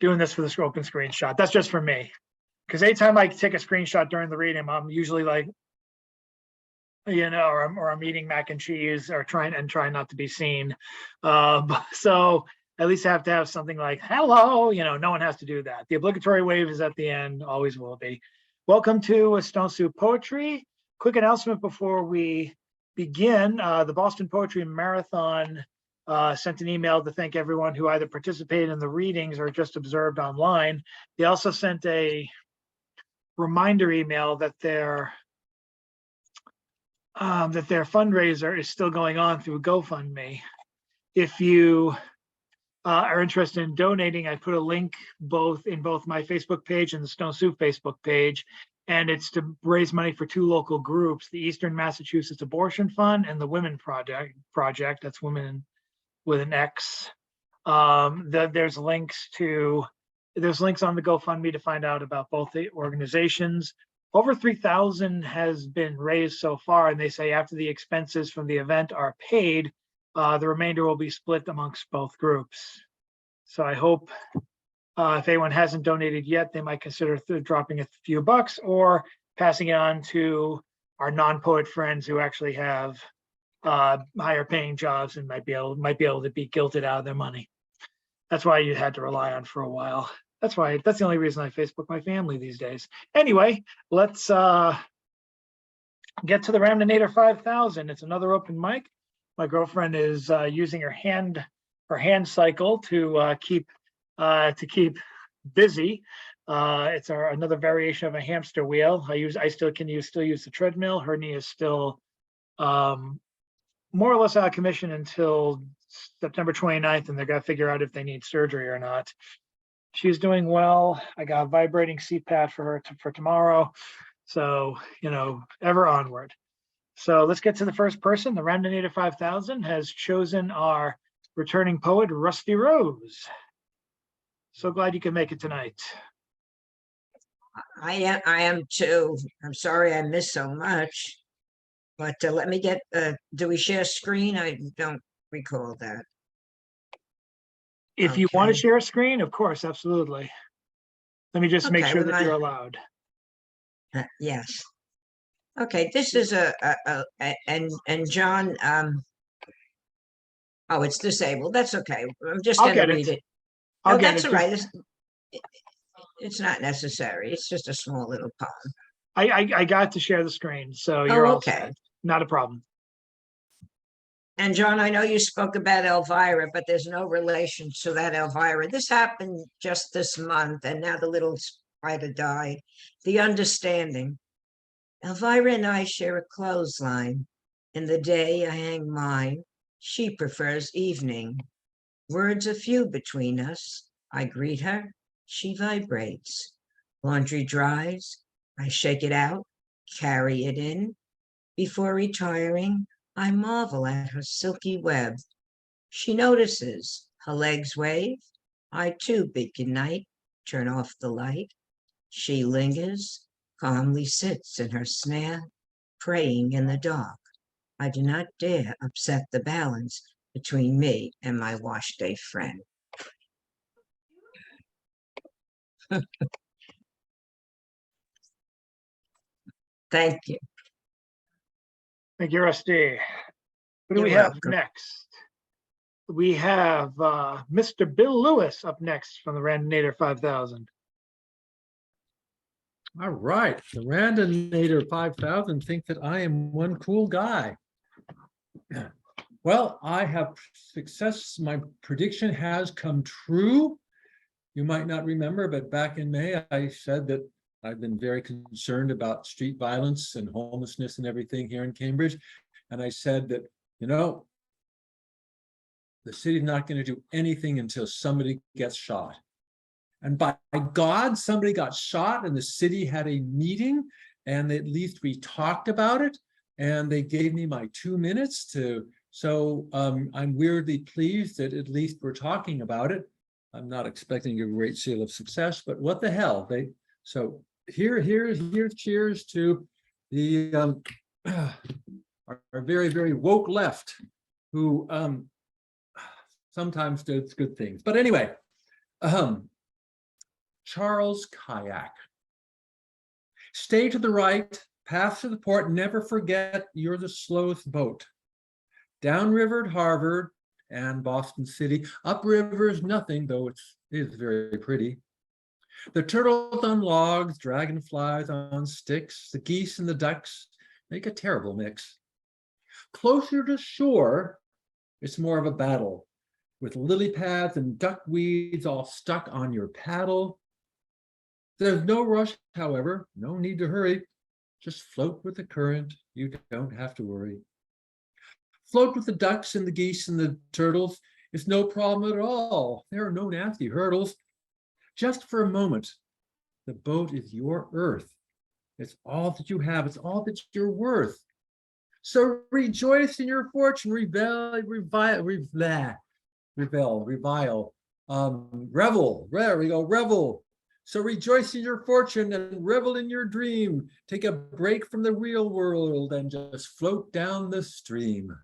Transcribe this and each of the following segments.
doing this for the open screenshot. That's just for me. Because anytime I take a screenshot during the reading, I'm usually like, or I'm eating mac and cheese or trying not to be seen. So at least I have to have something like, hello, no one has to do that. The obligatory wave is at the end, always will be. Welcome to a Stone Soup Poetry. Quick announcement before we begin. The Boston Poetry Marathon sent an email to thank everyone who either participated in the readings or just observed online. They also sent a reminder email that their fundraiser is still going on through GoFundMe. If you are interested in donating, I put a link in both my Facebook page and the Stone Soup Facebook page, and it's to raise money for two local groups, the Eastern Massachusetts Abortion Fund and the Women Project. That's Women with an X. There's links on the GoFundMe to find out about both the organizations. Over 3,000 has been raised so far, and they say after the expenses from the event are paid, the remainder will be split amongst both groups. So I hope if anyone hasn't donated yet, they might consider dropping a few bucks or passing it on to our non-poet friends who actually have higher paying jobs and might be able to be guilted out of their money. That's why you had to rely on for a while. That's the only reason I Facebook my family these days. Anyway, let's get to the Ramdanator 5000. It's another open mic. My girlfriend is using her hand cycle to keep busy. It's another variation of a hamster wheel. I still use the treadmill. Her knee is still more or less out of commission until September 29th, and they're gonna figure out if they need surgery or not. She's doing well. I got a vibrating CPAP for her for tomorrow. So, ever onward. So let's get to the first person. The Ramdanator 5000 has chosen our returning poet, Rusty Rose. So glad you could make it tonight. I am too. I'm sorry I missed so much. But let me get, do we share screen? I don't recall that. If you want to share a screen, of course, absolutely. Let me just make sure that you're allowed. Yes. Okay, this is and John, oh, it's disabled. That's okay. I'm just going to read it. Oh, that's all right. It's not necessary. It's just a small little poem. I got to share the screen, so you're all okay. set. Not a problem. And John, I know you spoke about Elvira, but there's no relation to that Elvira. This happened just this month, and now the little spider died. The understanding. Elvira and I share a clothesline. In the day I hang mine. She prefers evening. Words are few between us. I greet her. She vibrates. Laundry dries. I shake it out, carry it in. Before retiring, I marvel at her silky web. She notices, her legs wave. I too bid goodnight, turn off the light. She lingers, calmly sits in her snare, praying in the dark. I do not dare upset the balance between me and my wash day friend. Thank you. Thank you, Rusty. What do we have next? We have Mr. Bill Lewis up next from the Ramdanator 5000. All right, the Ramdanator 5000 think that I am one cool guy. Well, I have success. My prediction has come true. You might not remember, but back in May, I said that I've been very concerned about street violence and homelessness and everything here in Cambridge. And I said that, the city's not going to do anything until somebody gets shot. And by God, somebody got shot and the city had a meeting and at least we talked about it and they gave me my 2 minutes to, so I'm weirdly pleased that at least we're talking about it. I'm not expecting a great deal of success, but what the hell? So here, cheers to the our very, very woke left who sometimes does good things. But anyway, Charles Kayak. Stay to the right, path to the port, never forget you're the slowest boat. Downriver at Harvard and Boston City, upriver is nothing, though it is very pretty. The turtles on logs, dragonflies on sticks, the geese and the ducks make a terrible mix. Closer to shore, it's more of a battle, with lily pads and duckweeds all stuck on your paddle. There's no rush, however, no need to hurry. Just float with the current, you don't have to worry. Float with the ducks and the geese and the turtles. It's no problem at all. There are no nasty hurdles. Just for a moment, the boat is your earth. It's all that you have. It's all that you're worth. So rejoice in your fortune, revel, revel. There we go, revel. So rejoice in your fortune and revel in your dream. Take a break from the real world and just float down the stream.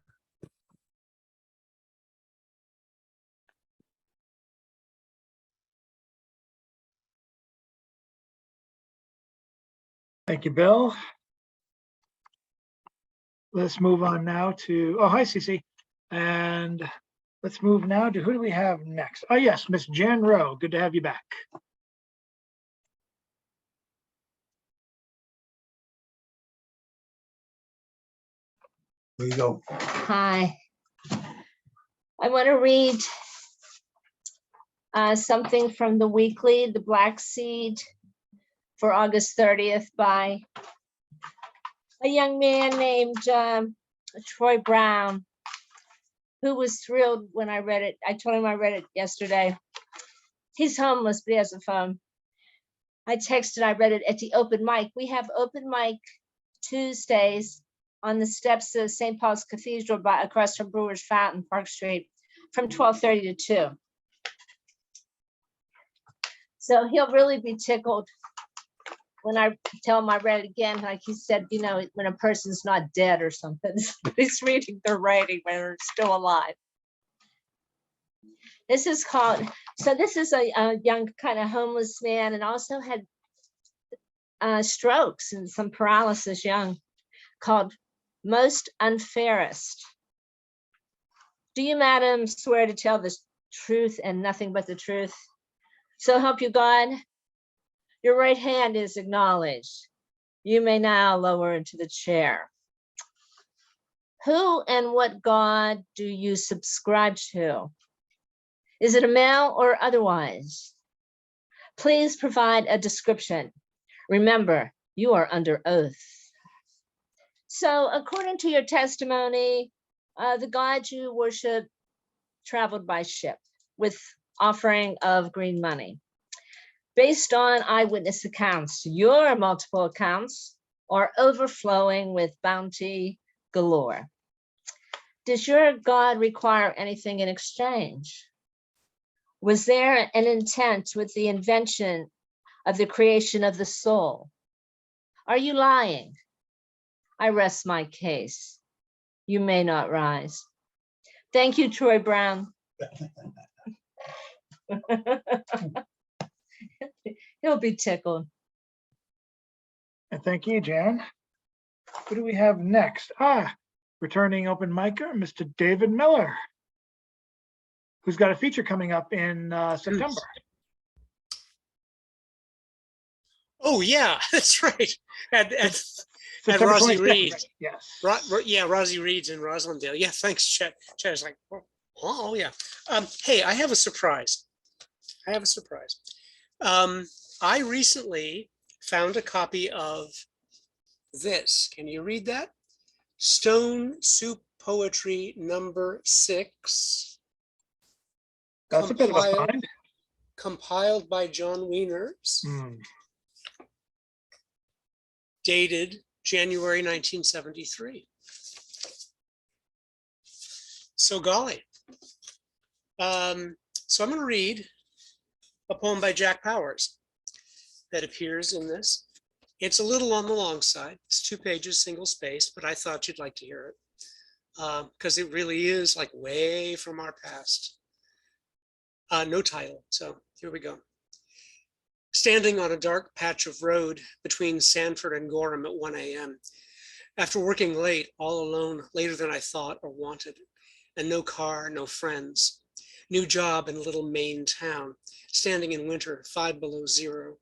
Thank you, Bill. Let's move on now to, oh, hi, Cece. And let's move now to, who do we have next? Oh, yes, Miss Jan Rowe. Good to have you back. There you go. Hi. I want to read something from the weekly, The Black Seed, for August 30th by a young man named Troy Brown, who was thrilled when I read it. I told him I read it yesterday. He's homeless, but he has a phone. I texted, I read it at the open mic. We have open mic Tuesdays on the steps of St. Paul's Cathedral across from Brewer's Fountain, Park Street, from 12:30 to 2. So he'll really be tickled when I tell him I read it again. Like he said, you know, when a person's not dead or something, he's reading their writing when they're still alive. This is called, so this is a young kind of homeless man, and also had strokes and some paralysis young, called Most Unfairest. Do you, madam, swear to tell the truth and nothing but the truth? So help you God. Your right hand is acknowledged. You may now lower into the chair. Who and what God do you subscribe to? Is it a male or otherwise? Please provide a description. Remember, you are under oath. So according to your testimony, the God you worship traveled by ship with offering of green money. Based on eyewitness accounts, your multiple accounts are overflowing with bounty galore. Does your God require anything in exchange? Was there an intent with the invention of the creation of the soul? Are you lying? I rest my case. You may not rise. Thank you, Troy Brown. He'll be tickled. And thank you, Jan. Who do we have next? Returning open micer, Mr. David Miller, who's got a feature coming up in September. Oh, yeah, that's right. At September Rosie 22nd, Reed. right? Yes. Yeah, Rosie Reed's in Roslindale. Yeah, thanks, Chet. Chet is like, oh yeah. Hey, I have a surprise. I recently found a copy of this. Can you read that? Stone Soup Poetry #6. That's a bit of a find. Compiled by John Wieners. Dated January 1973. So golly. So I'm going to read a poem by Jack Powers that appears in this. It's a little on the long side. It's 2 pages, single spaced, but I thought you'd like to hear it because it really is like way from our past. No title. So here we go. Standing on a dark patch of road between Sanford and Gorham at 1 a.m. After working late, all alone, later than I thought or wanted, and no car, no friends. New job in a little Maine town, standing in winter, 5 below zero.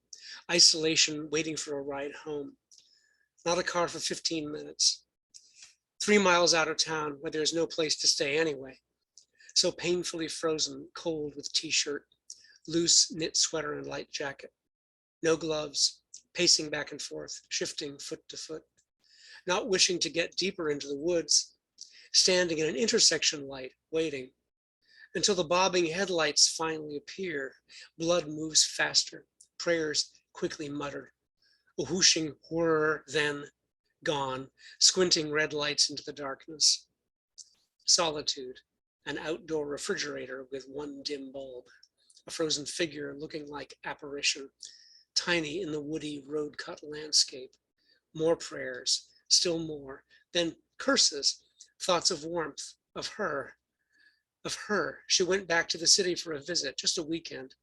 Isolation, waiting for a ride home. Not a car for 15 minutes. 3 miles out of town where there's no place to stay anyway. So painfully frozen, cold with t-shirt, loose knit sweater and light jacket. No gloves, pacing back and forth, shifting foot to foot. Not wishing to get deeper into the woods, standing in an intersection light, waiting. Until the bobbing headlights finally appear, blood moves faster, prayers quickly muttered. A whooshing whir, then gone, squinting red lights into the darkness. Solitude, an outdoor refrigerator with one dim bulb, a frozen figure looking like apparition, tiny in the woody road-cut landscape. More prayers, still more, then curses, thoughts of warmth, of her. She went back to the city for a visit, just a weekend.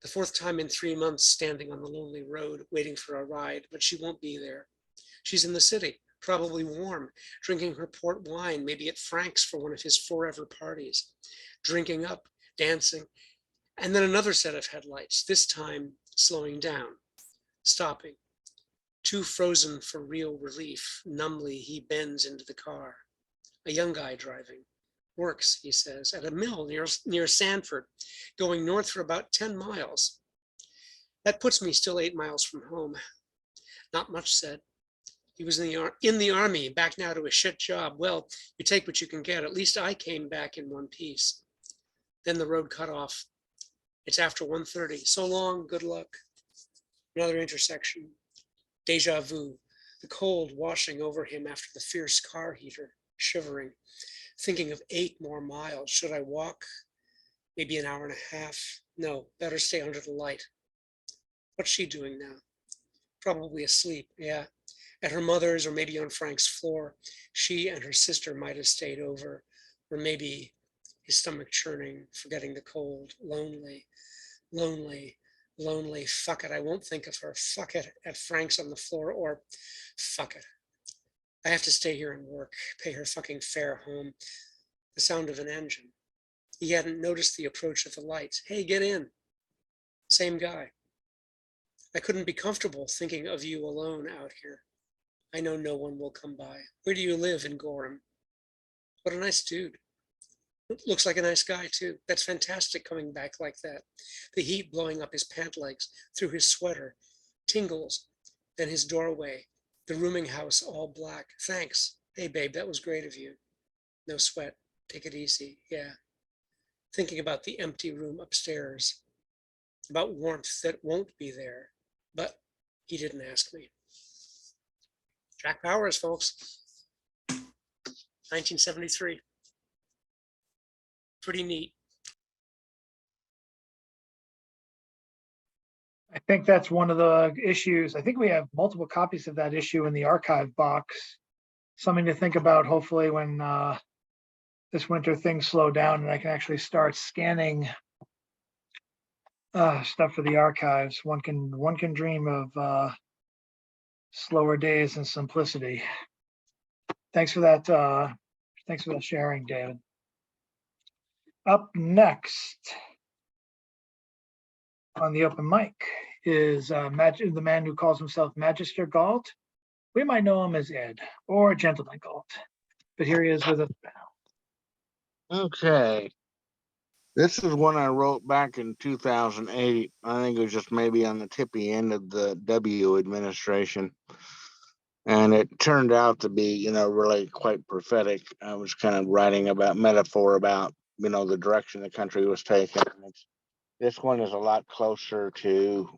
The 4th time in 3 months standing on the lonely road, waiting for a ride, but she won't be there. She's in the city, probably warm, drinking her port wine, maybe at Frank's for one of his forever parties, drinking up, dancing, and then another set of headlights, this time slowing down, stopping. Too frozen for real relief, numbly he bends into the car. A young guy driving. Works, he says, at a mill near Sanford, going north for about 10 miles. That puts me still 8 miles from home. Not much said. He was in the army, back now to a shit job. Well, you take what you can get. At least I came back in one piece. Then the road cut off. It's after 1:30. So long, good luck. Another intersection. Deja vu, the cold washing over him after the fierce car heater, shivering. Thinking of 8 more miles. Should I walk? Maybe an hour and a half. No, better stay under the light. What's she doing now? Probably asleep, yeah. At her mother's or maybe on Frank's floor. She and her sister might have stayed over. Or maybe his stomach churning, forgetting the cold, lonely, fuck it, I won't think of her, fuck it, at Frank's on the floor, or fuck it. I have to stay here and work, pay her fucking fare home. The sound of an engine. He hadn't noticed the approach of the lights. Hey, get in. Same guy. I couldn't be comfortable thinking of you alone out here. I know no one will come by. Where do you live in Gorham? What a nice dude. Looks like a nice guy too. That's fantastic coming back like that. The heat blowing up his pant legs, through his sweater, tingles, then his doorway, the rooming house all black. Thanks. Hey babe, that was great of you. No sweat. Take it easy. Yeah. Thinking about the empty room upstairs, about warmth that won't be there, but he didn't ask me. Jack Powers, folks. 1973. Pretty neat. I think that's one of the issues. I think we have multiple copies of that issue in the archive box. Something to think about, hopefully, when this winter things slow down and I can actually start scanning stuff for the archives. One can dream of slower days and simplicity. Thanks for that. Thanks for that sharing, David. Up next on the open mic is the man who calls himself Magister Galt. We might know him as Ed or Gentleman Galt, but here he is with us now. Okay. This is one I wrote back in 2008. I think it was just maybe on the tippy end of the W administration. And it turned out to be, really quite prophetic. I was kind of writing about metaphor about, the direction the country was taking. This one is a lot closer to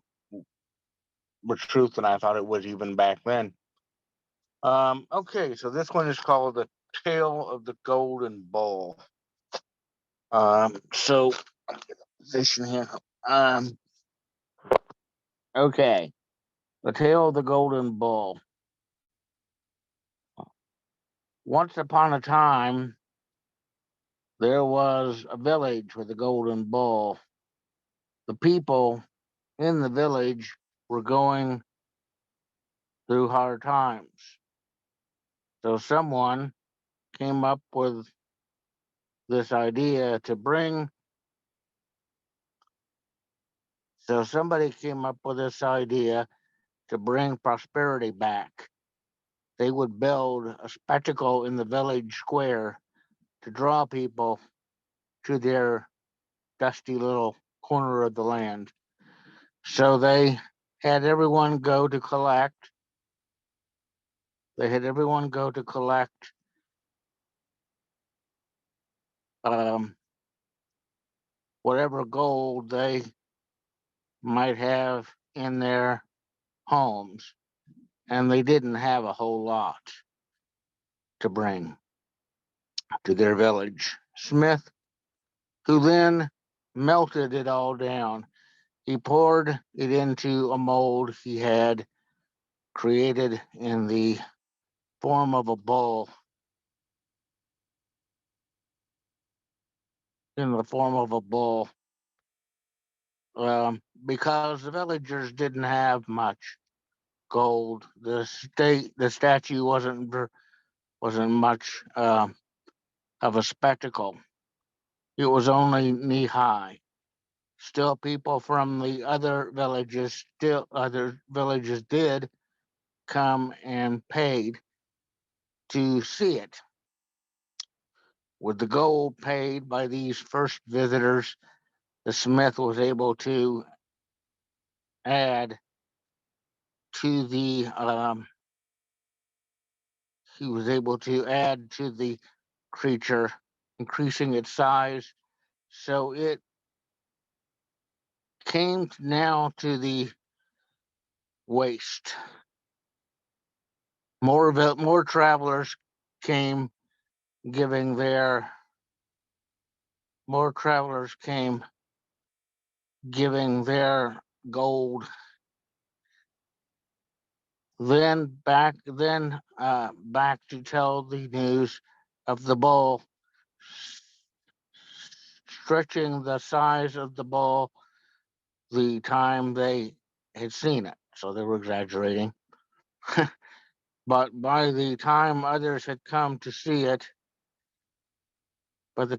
the truth than I thought it was even back then. Okay, so this one is called The Tale of the Golden Bull. So I'll get a position here. Okay. The Tale of the Golden Bull. Once upon a time, there was a village with a golden bull. The people in the village were going through hard times. So someone came up with this idea to bring, so somebody came up with this idea to bring prosperity back. They would build a spectacle in the village square to draw people to their dusty little corner of the land. So they had everyone go to collect. They had everyone go to collect whatever gold they might have in their homes, and they didn't have a whole lot to bring to their village. Smith, who then melted it all down, he poured it into a mold he had created in the form of a bull, because the villagers didn't have much gold. The statue wasn't much of a spectacle. It was only knee high. Still, people from the other villages did come and paid to see it. With the gold paid by these first visitors, the smith was able to add to the creature, increasing its size. So it came now to the waist. More travelers came giving their gold. Then back to tell the news of the bull, stretching the size of the bull the time they had seen it. So they were exaggerating. But by the time others had come to see it, it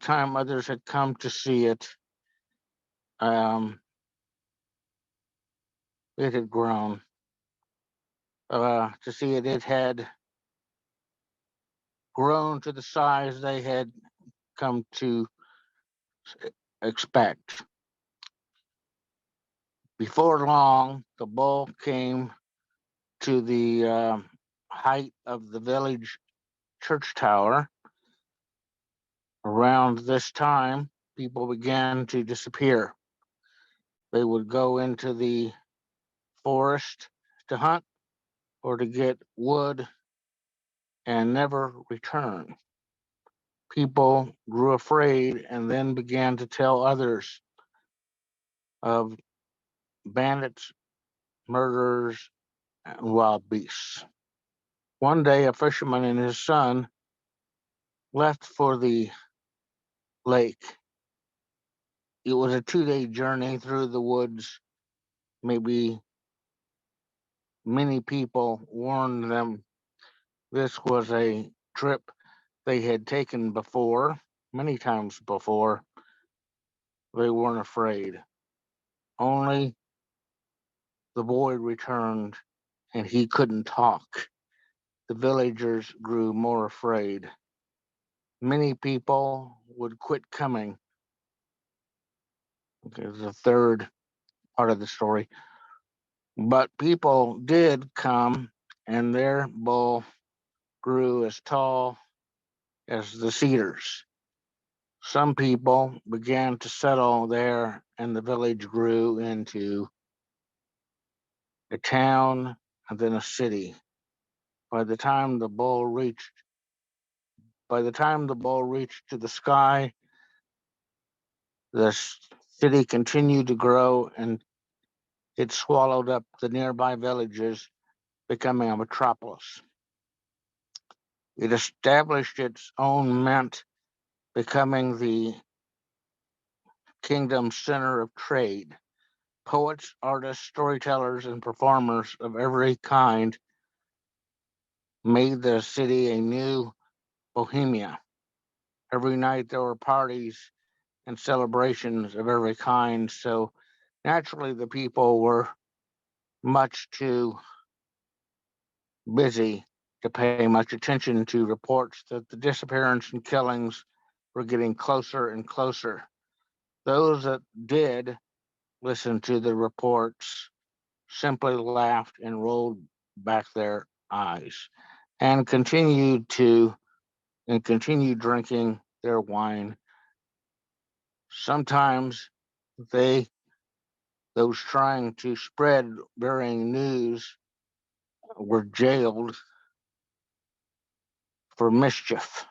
had grown. It had grown to the size they had come to expect. Before long, the bull came to the height of the village church tower. Around this time, people began to disappear. They would go into the forest to hunt or to get wood and never return. People grew afraid and then began to tell others of bandits, murderers, and wild beasts. One day, a fisherman and his son left for the lake. It was a 2-day journey through the woods. Maybe many people warned them this was a trip they had taken before, many times before. They weren't afraid. Only the boy returned, and he couldn't talk. The villagers grew more afraid. Many people would quit coming. Okay, the third part of the story. But people did come, and their bull grew as tall as the cedars. Some people began to settle there, and the village grew into a town and then a city. By the time the bull reached to the sky, the city continued to grow, and it swallowed up the nearby villages, becoming a metropolis. It established its own mint, becoming the kingdom's center of trade. poets, artists, storytellers, and performers of every kind made the city a new Bohemia. Every night there were parties and celebrations of every kind. So naturally, the people were much too busy to pay much attention to reports that the disappearance and killings were getting closer and closer. Those that did listen to the reports simply laughed and rolled back their eyes and continued drinking their wine. Sometimes those trying to spread varying news were jailed for mischief.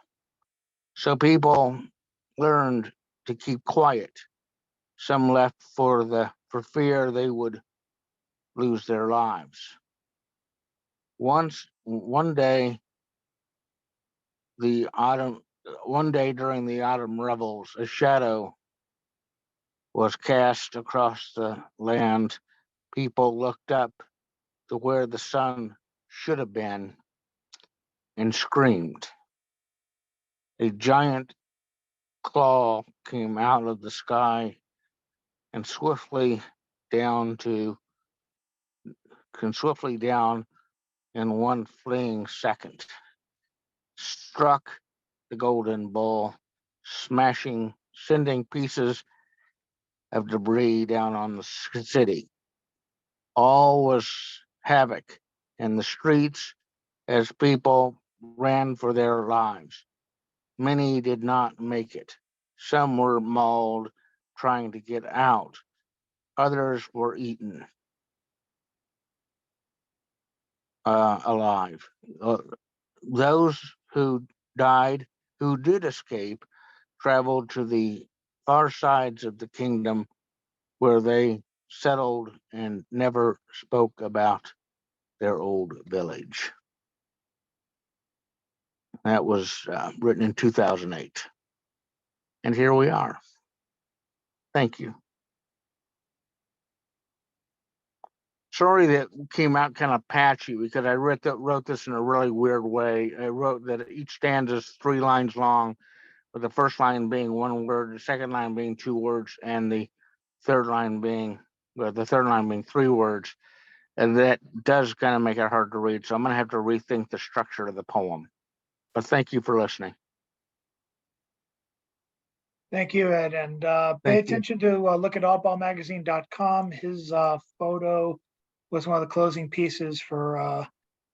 So people learned to keep quiet. Some left for fear they would lose their lives. One day during the autumn revels, a shadow was cast across the land. People looked up to where the sun should have been and screamed. A giant claw came out of the sky and swiftly down in one fleeting second, struck the golden bull, sending pieces of debris down on the city. All was havoc in the streets as people ran for their lives. Many did not make it. Some were mauled trying to get out. Others were eaten alive. Those who did escape, traveled to the far sides of the kingdom where they settled and never spoke about their old village. That was written in 2008. And here we are. Thank you. Sorry that came out kind of patchy because I wrote this in a really weird way. I wrote that each stanza is 3 lines long, with the first line being 1 word, the second line being 2 words, and the third line being 3 words. And that does kind of make it hard to read. So I'm going to have to rethink the structure of the poem. But thank you for listening. Thank you, Ed. And pay Thank you. attention to look at oddballmagazine.com. His photo was one of the closing pieces for an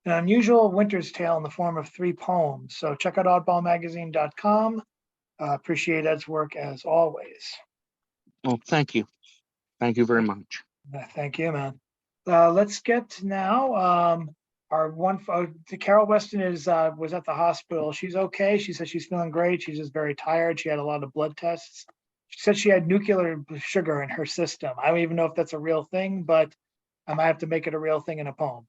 unusual winter's tale in the form of 3 poems. So check out oddballmagazine.com. Appreciate Ed's work as always. Well, thank you. Thank you very much. Thank you, man. Let's get now our one. Carol Weston was at the hospital. She's okay. She said she's feeling great. She's just very tired. She had a lot of blood tests. She said she had nuclear sugar in her system. I don't even know if that's a real thing, but I might have to make it a real thing in a poem.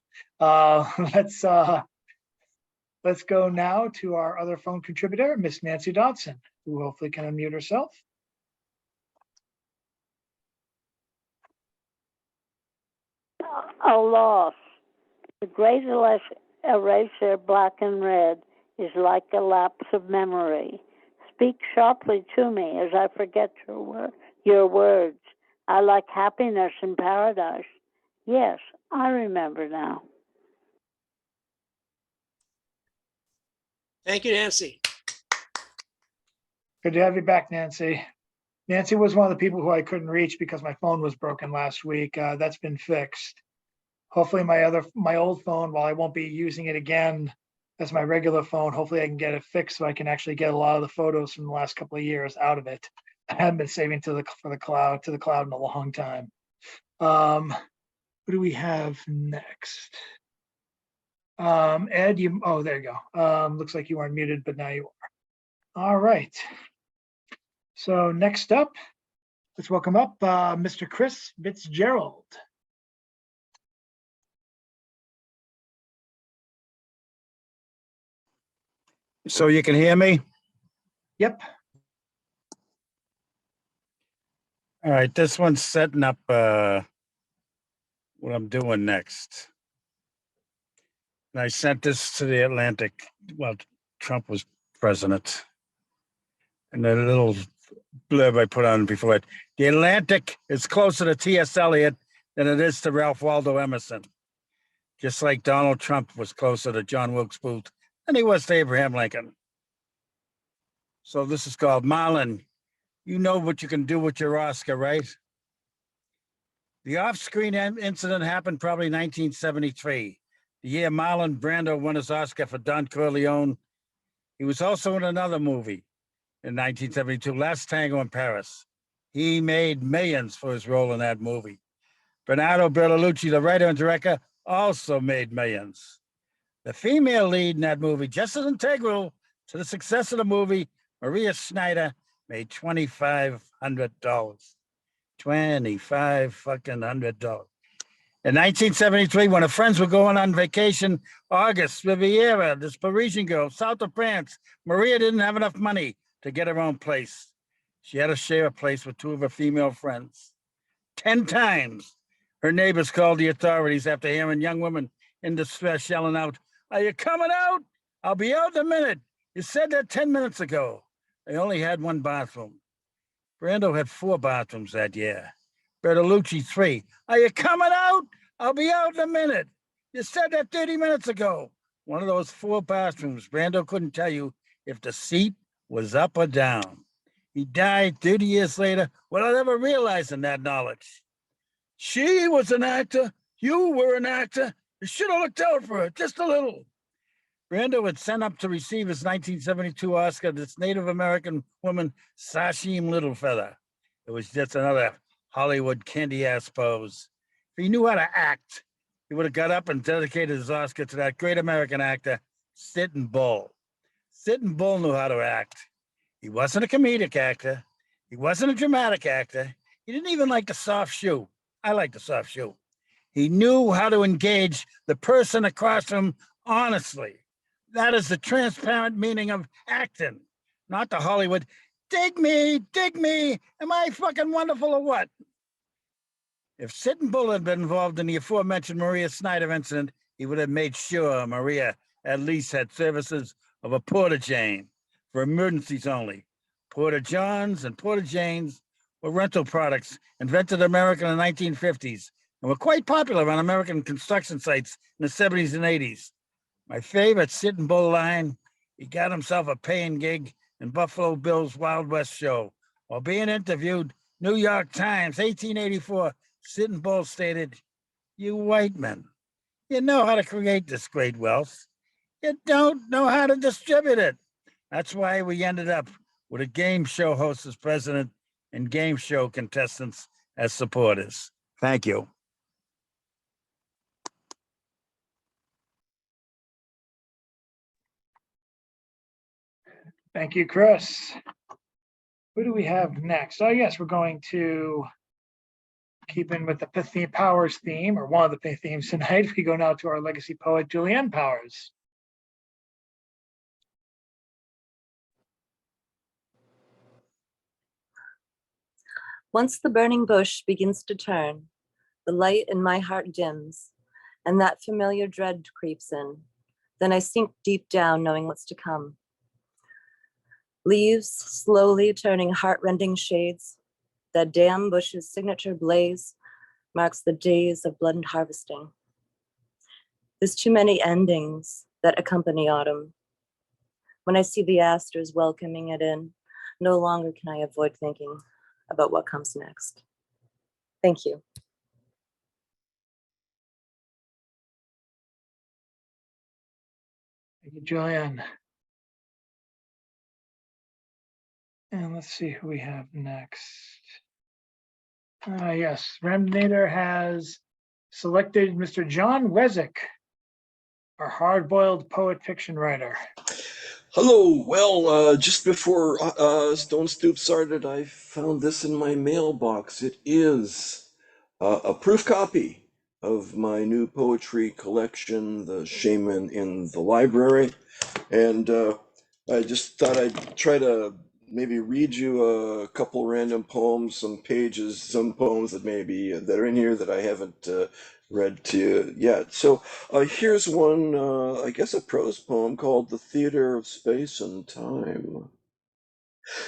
Let's go now to our other phone contributor, Miss Nancy Dodson, who hopefully can unmute herself. A loss. The great eraser, black and red, is like a lapse of memory. Speak sharply to me as I forget your words. I like happiness in paradise. Yes, I remember now. Thank you, Nancy. Good to have you back, Nancy. Nancy was one of the people who I couldn't reach because my phone was broken last week. That's been fixed. Hopefully my old phone, while I won't be using it again as my regular phone, hopefully I can get it fixed so I can actually get a lot of the photos from the last couple of years out of it. I haven't been saving to the cloud in a long time. What do we have next? Ed, there you go. Looks like you aren't muted, but now you are. All right. So next up, let's welcome up Mr. Chris Fitzgerald. So you can hear me? Yep. All right, this one's setting up what I'm doing next. And I sent this to the Atlantic while Trump was president. And the little blurb I put on before it. The Atlantic is closer to T.S. Eliot than it is to Ralph Waldo Emerson. Just like Donald Trump was closer to John Wilkes Booth than he was to Abraham Lincoln. So this is called Marlin. You know what you can do with your Oscar, right? The off-screen incident happened probably 1973, the year Marlon Brando won his Oscar for Don Corleone. He was also in another movie in 1972, Last Tango in Paris. He made millions for his role in that movie. Bernardo Bertolucci, the writer and director, also made millions. The female lead in that movie, just as integral to the success of the movie, Maria Schneider, made $2,500. $2,500. In 1973, when her friends were going on vacation, August, Riviera, this Parisian girl, south of France, Maria didn't have enough money to get her own place. She had to share a place with two of her female friends. 10 times, her neighbors called the authorities after hearing young women in distress yelling out, "Are you coming out? I'll be out in a minute. You said that 10 minutes ago." They only had one bathroom. Brando had 4 bathrooms that year. Bertolucci 3. "Are you coming out? I'll be out in a minute. You said that 30 minutes ago." One of those 4 bathrooms, Brando couldn't tell you if the seat was up or down. He died 30 years later without ever realizing that knowledge. She was an actor. You were an actor. You should have looked out for her just a little. Brando had sent up to receive his 1972 Oscar this Native American woman, Sashim Littlefeather. It was just another Hollywood candy-ass pose. If he knew how to act, he would have got up and dedicated his Oscar to that great American actor, Sitting Bull. Sitting Bull knew how to act. He wasn't a comedic actor. He wasn't a dramatic actor. He didn't even like the soft shoe. I like the soft shoe. He knew how to engage the person across from him honestly. That is the transparent meaning of acting, not the Hollywood, dig me, am I fucking wonderful or what? If Sitting Bull had been involved in the aforementioned Maria Schneider incident, he would have made sure Maria at least had services of a porta-jane for emergencies only. Porta-johns and porta-janes were rental products invented in America in the 1950s and were quite popular on American construction sites in the 70s and 80s. My favorite Sitting Bull line, he got himself a paying gig in Buffalo Bill's Wild West show. While being interviewed, New York Times, 1884, Sitting Bull stated, "You white men, you know how to create this great wealth. You don't know how to distribute it. That's why we ended up with a game show host as president and game show contestants as supporters." Thank you. Thank you, Chris. Who do we have next? Oh, yes, we're going to keep in with the Powers theme, or one of the themes tonight. We go now to our legacy poet, Julian Powers. Once the burning bush begins to turn, the light in my heart dims, and that familiar dread creeps in. Then I sink deep down, knowing what's to come. Leaves slowly turning heart-rending shades. That damn bush's signature blaze marks the days of blood and harvesting. There's too many endings that accompany autumn. When I see the asters welcoming it in, no longer can I avoid thinking about what comes next. Thank you. Thank you, Julian. And let's see who we have next. Yes, Remdinator has selected Mr. John Wesek, our hard-boiled poet fiction writer. Hello. Well, just before Stone Stoop started, I found this in my mailbox. It is a proof copy of my new poetry collection, The Shaman in the Library. And I just thought I'd try to maybe read you a couple random poems, some pages, some poems that maybe that are in here that I haven't read to you yet. So here's one, I guess a prose poem called The Theater of Space and Time.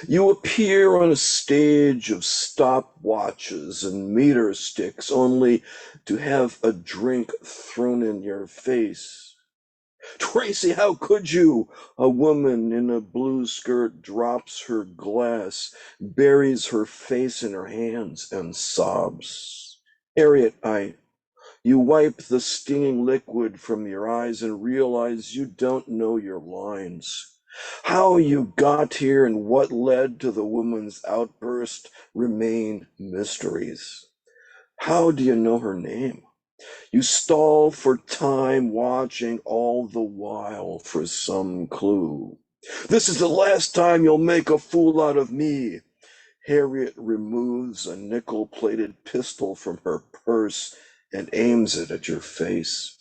You appear on a stage of stopwatches and meter sticks only to have a drink thrown in your face. Tracy, how could you? A woman in a blue skirt drops her glass, buries her face in her hands, and sobs. Harriet, you wipe the stinging liquid from your eyes and realize you don't know your lines. How you got here and what led to the woman's outburst remain mysteries. How do you know her name? You stall for time, watching all the while for some clue. This is the last time you'll make a fool out of me. Harriet removes a nickel-plated pistol from her purse and aims it at your face.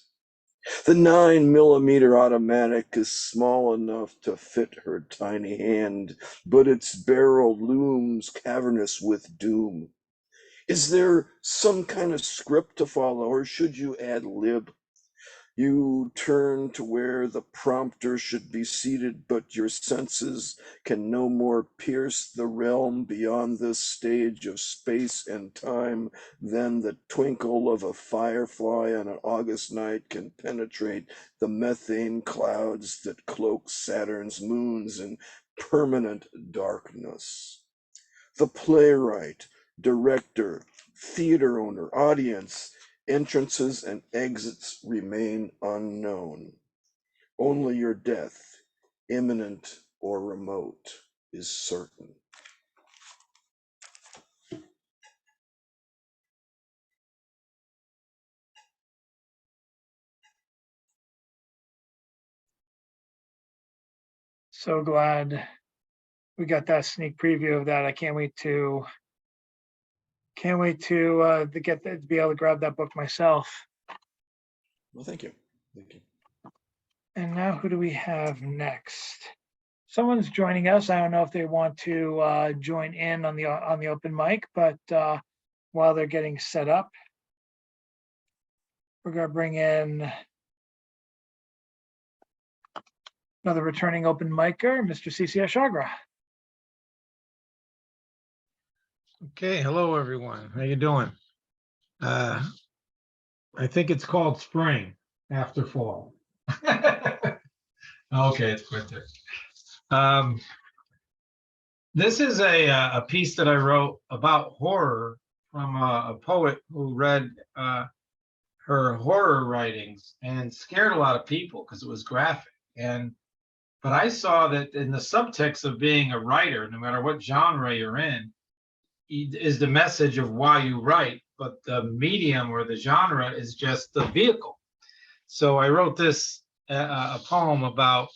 The 9mm automatic is small enough to fit her tiny hand, but its barrel looms cavernous with doom. Is there some kind of script to follow, or should you ad lib? You turn to where the prompter should be seated, but your senses can no more pierce the realm beyond this stage of space and time than the twinkle of a firefly on an August night can penetrate the methane clouds that cloak Saturn's moons in permanent darkness. The playwright, director, theater owner, audience, entrances and exits remain unknown. Only your death, imminent or remote, is certain. So glad we got that sneak preview of that. I can't wait to get that, to be able to grab that book myself. Well, thank you. Thank you. And now who do we have next? Someone's joining us. I don't know if they want to join in on the open mic, but while they're getting set up, we're going to bring in another returning open micer, Mr. CCS Chagra. Okay, hello everyone. How you doing? I think it's called spring after fall. Okay, it's winter. This is a piece that I wrote about horror from a poet who read her horror writings and scared a lot of people because it was graphic. But I saw that in the subtext of being a writer, no matter what genre you're in, is the message of why you write, but the medium or the genre is just the vehicle. So I wrote this a poem about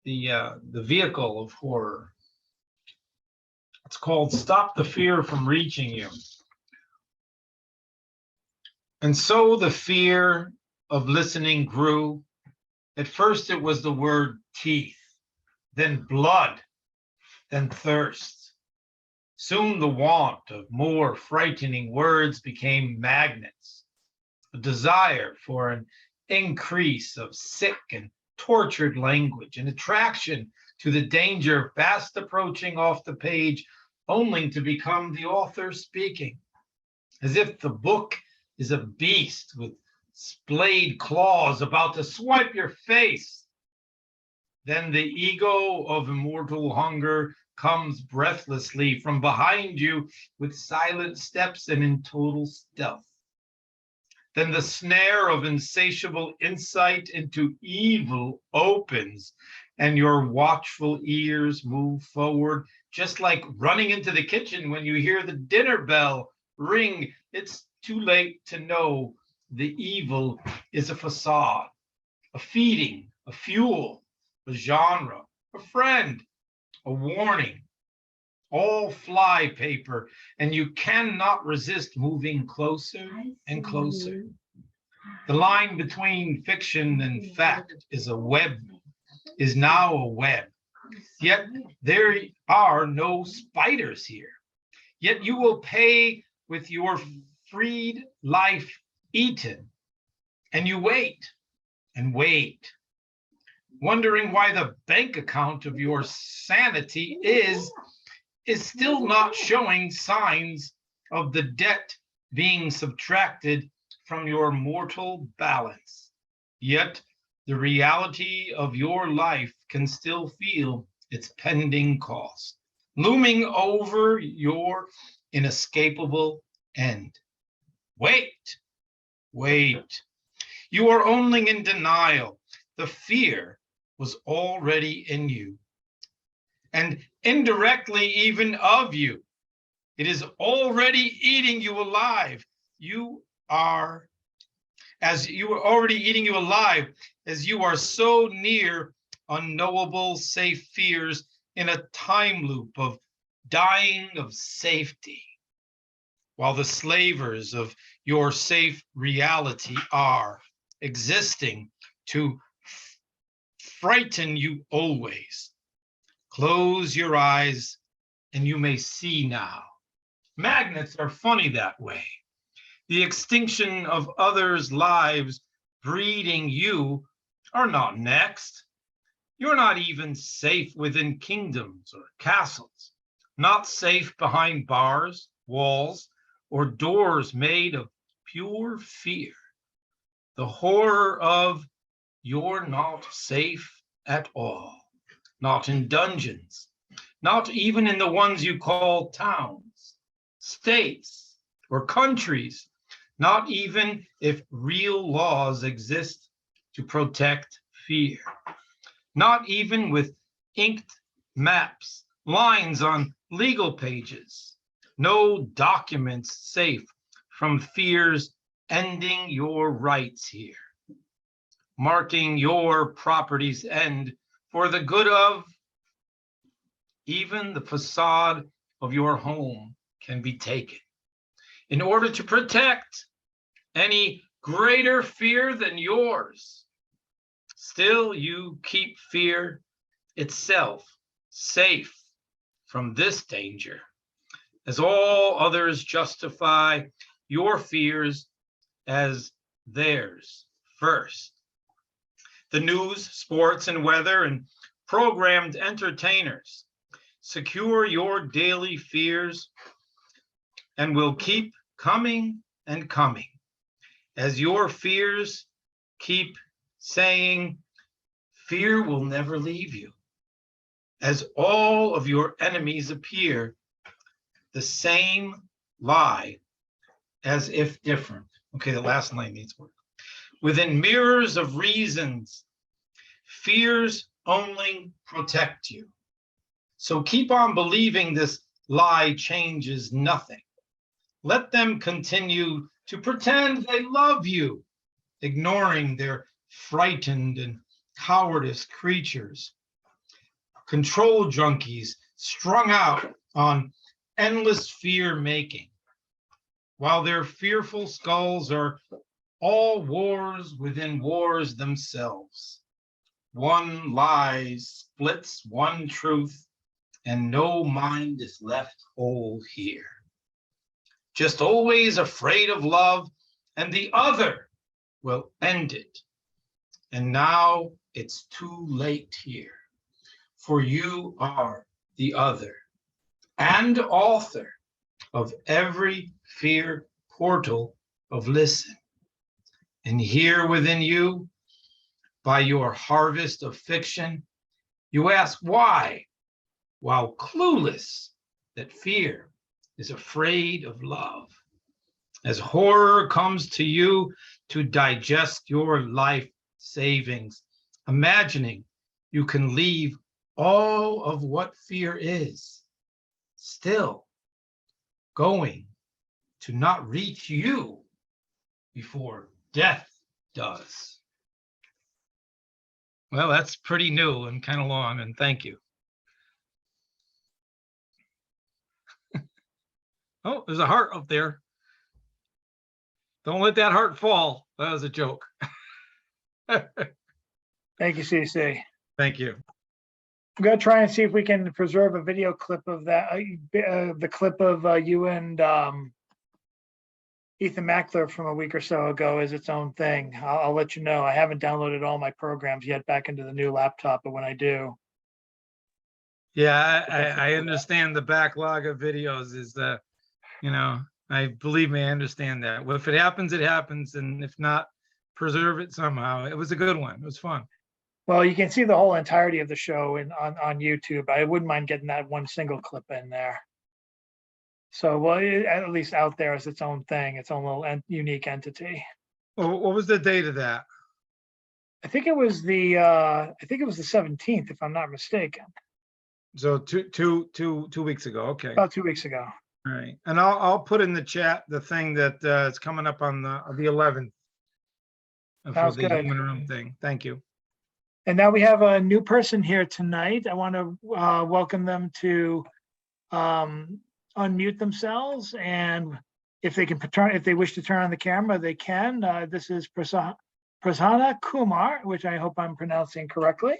the vehicle of horror. It's called "Stop the Fear from Reaching You." And so the fear of listening grew. At first it was the word teeth, then blood, then thirst. Soon the want of more frightening words became magnets, a desire for an increase of sick and tortured language, an attraction to the danger fast approaching off the page, only to become the author speaking, as if the book is a beast with splayed claws about to swipe your face. Then the ego of immortal hunger comes breathlessly from behind you with silent steps and in total stealth. Then the snare of insatiable insight into evil opens, and your watchful ears move forward, just like running into the kitchen when you hear the dinner bell ring. It's too late to know the evil is a facade, a feeding, a fuel, a genre, a friend, a warning, all fly paper, and you cannot resist moving closer and closer. The line between fiction and fact is now a web, Yet there are no spiders here. Yet you will pay with your freed life eaten. And you wait and wait, wondering why the bank account of your sanity is still not showing signs of the debt being subtracted from your mortal balance. Yet the reality of your life can still feel its pending cost, looming over your inescapable end. Wait, wait. You are only in denial. The fear was already in you, and indirectly even of you. It is already eating you alive. You are, as you are already eating you alive, as you are so near unknowable safe fears in a time loop of dying of safety, while the slavers of your safe reality are existing to frighten you always. Close your eyes and you may see now. Magnets are funny that way. The extinction of others' lives breeding you are not next. You're not even safe within kingdoms or castles, not safe behind bars, walls, or doors made of pure fear. The horror of you're not safe at all, not in dungeons, not even in the ones you call towns, states, or countries, not even if real laws exist to protect fear, not even with inked maps, lines on legal pages, no documents safe from fear's ending your rights here, marking your property's end for the good of even the facade of your home can be taken in order to protect any greater fear than yours. Still, you keep fear itself safe from this danger, as all others justify your fears as theirs first. The news, sports, and weather, and programmed entertainers secure your daily fears and will keep coming and coming as your fears keep saying, fear will never leave you. As all of your enemies appear, the same lie as if different. Okay, the last line needs work. Within mirrors of reasons, fears only protect you. So keep on believing this lie changes nothing. Let them continue to pretend they love you, ignoring their frightened and cowardice creatures, control junkies strung out on endless fear making, while their fearful skulls are all wars within wars themselves. One lie splits one truth, and no mind is left whole here. Just always afraid of love, and the other will end it. And now it's too late here, for you are the other and author of every fear portal of listen. And here within you, by your harvest of fiction, you ask why, while clueless that fear is afraid of love. As horror comes to you to digest your life savings, imagining you can leave all of what fear is, still going to not reach you before death does. Well, that's pretty new and kind of long, and thank you. Oh, there's a heart up there. Don't let that heart fall. That was a joke. Thank you, CC. Thank you. I'm gonna try and see if we can preserve a video clip of that, the clip of you and Ethan Mackler from a week or so ago as its own thing. I'll let you know. I haven't downloaded all my programs yet back into the new laptop, but when I do. Yeah, I understand the backlog of videos is I believe me, I understand that. Well, if it happens, it happens. And if not, preserve it somehow. It was a good one. It was fun. Well, you can see the whole entirety of the show on YouTube. I wouldn't mind getting that one single clip in there. So, well, at least out there as its own thing, its own little unique entity. Well, what was the date of that? I think it was the 17th, if I'm not mistaken. So two weeks ago. Okay. About 2 weeks ago. All right. And I'll put in the chat the thing that is coming up on the 11th. For Sounds the good. human room thing. Thank you. And now we have a new person here tonight. I want to welcome them to unmute themselves, and if they wish to turn on the camera, they can. This is Prasanna Kumar, which I hope I'm pronouncing correctly.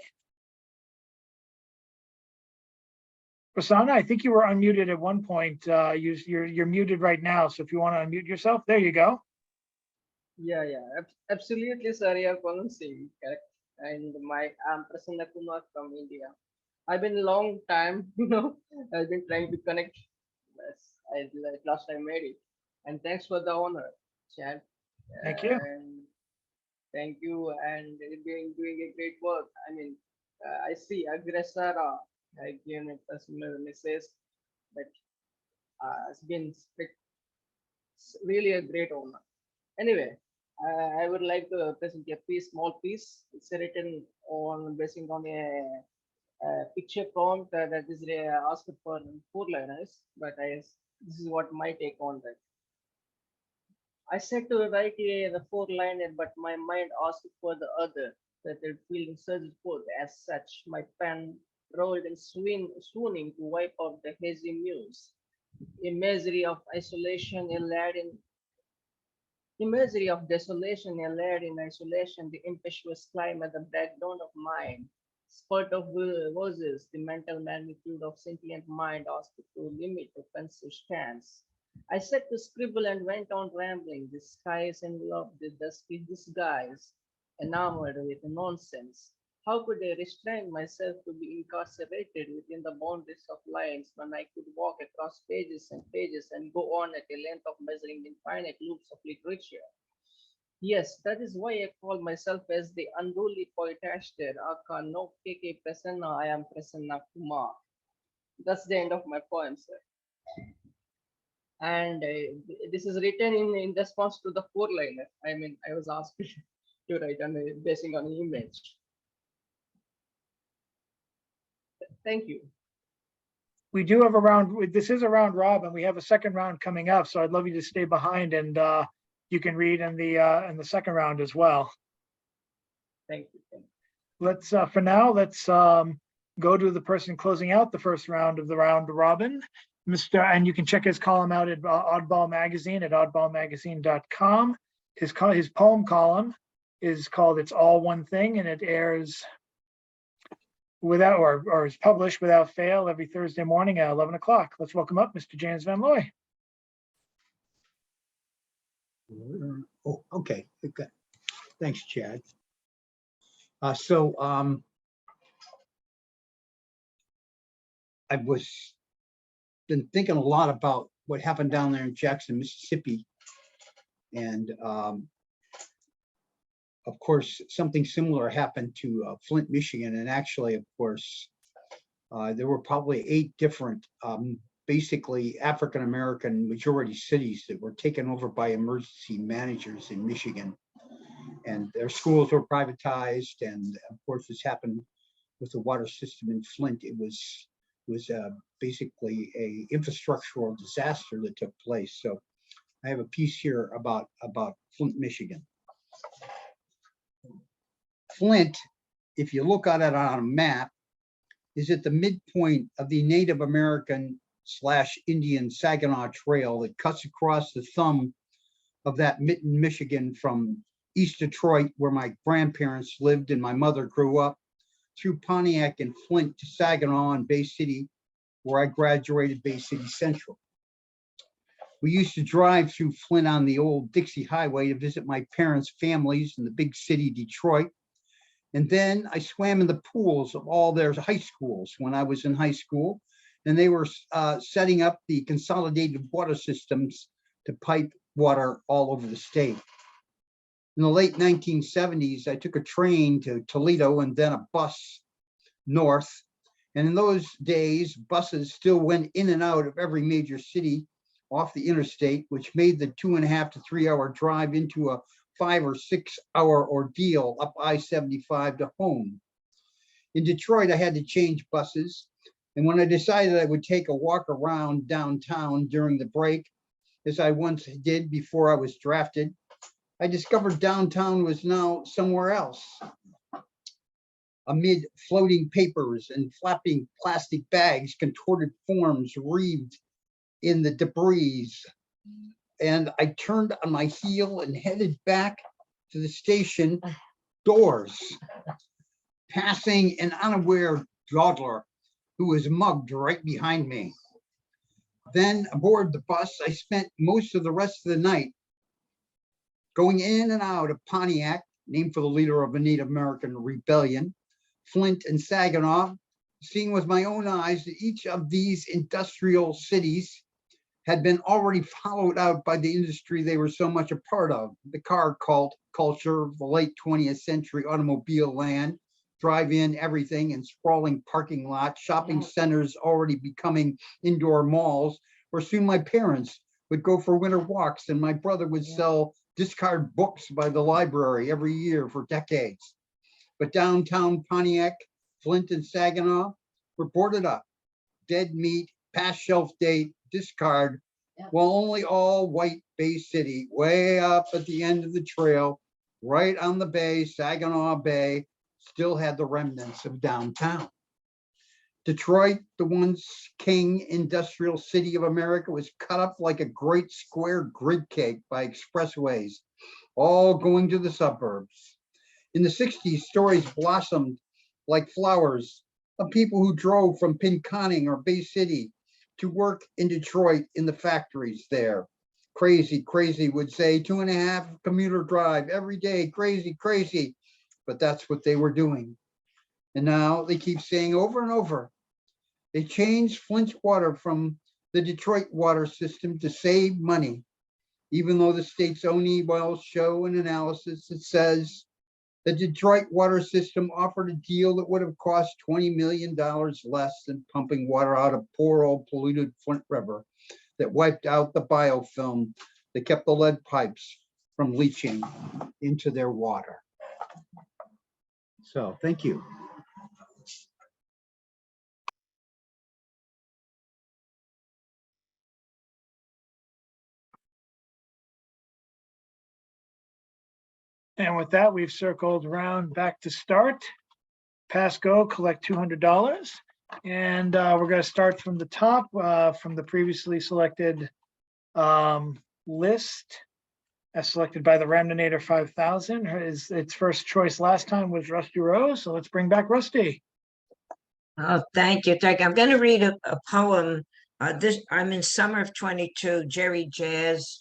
Prasanna, I think you were unmuted at one point. You're muted right now, so if you want to unmute yourself, there you go. Yeah, absolutely, sir. You're pronouncing correct. And I'm Prasanna Kumar from India. I've been a long time, I've been trying to connect. At last I made it. And thanks for the honor, Chad. Thank you. And thank you, and doing a great work. I mean, I see Agresara. I given a personal message, but it's been really a great honor. Anyway, I would like to present a small piece. It's written basing on a picture prompt that is asked for 4 liners, but this is what my take on that. I said to write the 4-liner, but my mind asked for the other, that it feeling surged forth as such. My pen rolled and swooning to wipe out the hazy muse. Imagery of isolation, a lad in imagery of desolation, a lad in isolation, the impetuous climb at the backbone of mind. Spurt of voices, the mental magnitude of sentient mind asked to limit the pensive stance. I set to scribble and went on rambling. The skies enveloped the dusky disguise, enamored with nonsense. How could I restrain myself to be incarcerated within the boundaries of lines when I could walk across pages and go on at a length of measuring infinite loops of literature? Yes, that is why I call myself as the unruly poetaster. Aka no keke Prasanna, I am Prasanna Kumar. That's the end of my poem, sir. And this is written in response to the 4-liner. I mean, I was asked to write basing on an image. Thank you. We do have a round. This is a round robin. We have a second round coming up, so I'd love you to stay behind and you can read in the second round as well. Thank you. Let's for now, let's go to the person closing out the first round of the round robin. And you can check his column out at Oddball Magazine at oddballmagazine.com. His poem column is called "It's All One Thing," and it airs without or is published without fail every Thursday morning at 11 o'clock. Let's welcome up Mr. James Van Looy. Oh, okay. Thanks, Chad. I was been thinking a lot about what happened down there in Jackson, Mississippi, and of course, something similar happened to Flint, Michigan, and actually, of course, there were probably 8 different, basically African-American majority cities that were taken over by emergency managers in Michigan, and their schools were privatized. And of course, this happened with the water system in Flint. It was basically a infrastructural disaster that took place. So I have a piece here about Flint, Michigan. Flint, if you look at it on a map, is at the midpoint of the Native American / Indian Saginaw Trail that cuts across the thumb of that Mitten, Michigan, from East Detroit, where my grandparents lived and my mother grew up, through Pontiac and Flint to Saginaw and Bay City, where I graduated Bay City Central. We used to drive through Flint on the old Dixie Highway to visit my parents' families in the big city, Detroit. And then I swam in the pools of all their high schools when I was in high school. And they were setting up the consolidated water systems to pipe water all over the state. In the late 1970s, I took a train to Toledo and then a bus north. And in those days, buses still went in and out of every major city off the interstate, which made the 2.5 to 3 hour drive into a 5 or 6 hour ordeal up I-75 to home. In Detroit, I had to change buses. And when I decided I would take a walk around downtown during the break, as I once did before I was drafted, I discovered downtown was now somewhere else. Amid floating papers and flapping plastic bags, contorted forms wreathed in the debris. And I turned on my heel and headed back to the station doors, passing an unaware dawdler who was mugged right behind me. Then aboard the bus, I spent most of the rest of the night going in and out of Pontiac, named for the leader of a Native American rebellion, Flint and Saginaw, seeing with my own eyes that each of these industrial cities had been already hollowed out by the industry they were so much a part of. The car culture of the late 20th century automobile land, drive-in everything and sprawling parking lots, shopping centers already becoming indoor malls, where soon my parents would go for winter walks and my brother would sell discard books by the library every year for decades. But downtown Pontiac, Flint and Saginaw were boarded up, dead meat, past shelf date, discard, while only all white Bay City, way up at the end of the trail, right on the bay, Saginaw Bay, still had the remnants of downtown. Detroit, the once king industrial city of America, was cut up like a great square grid cake by expressways, all going to the suburbs. In the 60s, stories blossomed like flowers of people who drove from Pinconning or Bay City to work in Detroit in the factories there. Crazy, crazy would say 2.5 commuter drive every day, crazy, crazy. But that's what they were doing. And now they keep saying over and over, they changed Flint's water from the Detroit water system to save money, even though the state's own e-wells show an analysis that says the Detroit water system offered a deal that would have cost $20 million less than pumping water out of poor old polluted Flint River that wiped out the biofilm that kept the lead pipes from leaching into their water. So, thank you. And with that, we've circled around back to start. Pass go, collect $200. And we're going to start from the top, from the previously selected list, as selected by the Ramdonator 5000. Its first choice last time was Rusty Rose, so let's bring back Rusty. Oh, thank you. Thank you. I'm going to read a poem. I'm in summer of 22, Jerry Jazz,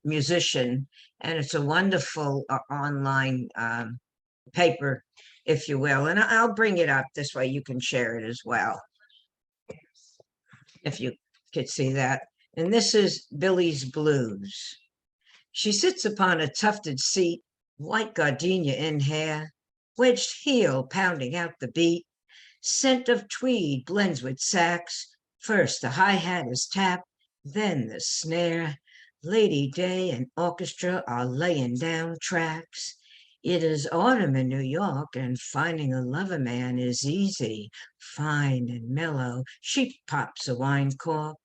musician, and it's a wonderful online paper, if you will. And I'll bring it up this way you can share it as well, if you could see that. And this is Billy's Blues. She sits upon a tufted seat, white gardenia in hair, wedged heel pounding out the beat. Scent of tweed blends with sax. First the hi-hat is tapped, then the snare. Lady Day and orchestra are laying down tracks. It is autumn in New York, and finding a lover man is easy, fine and mellow. She pops a wine cork.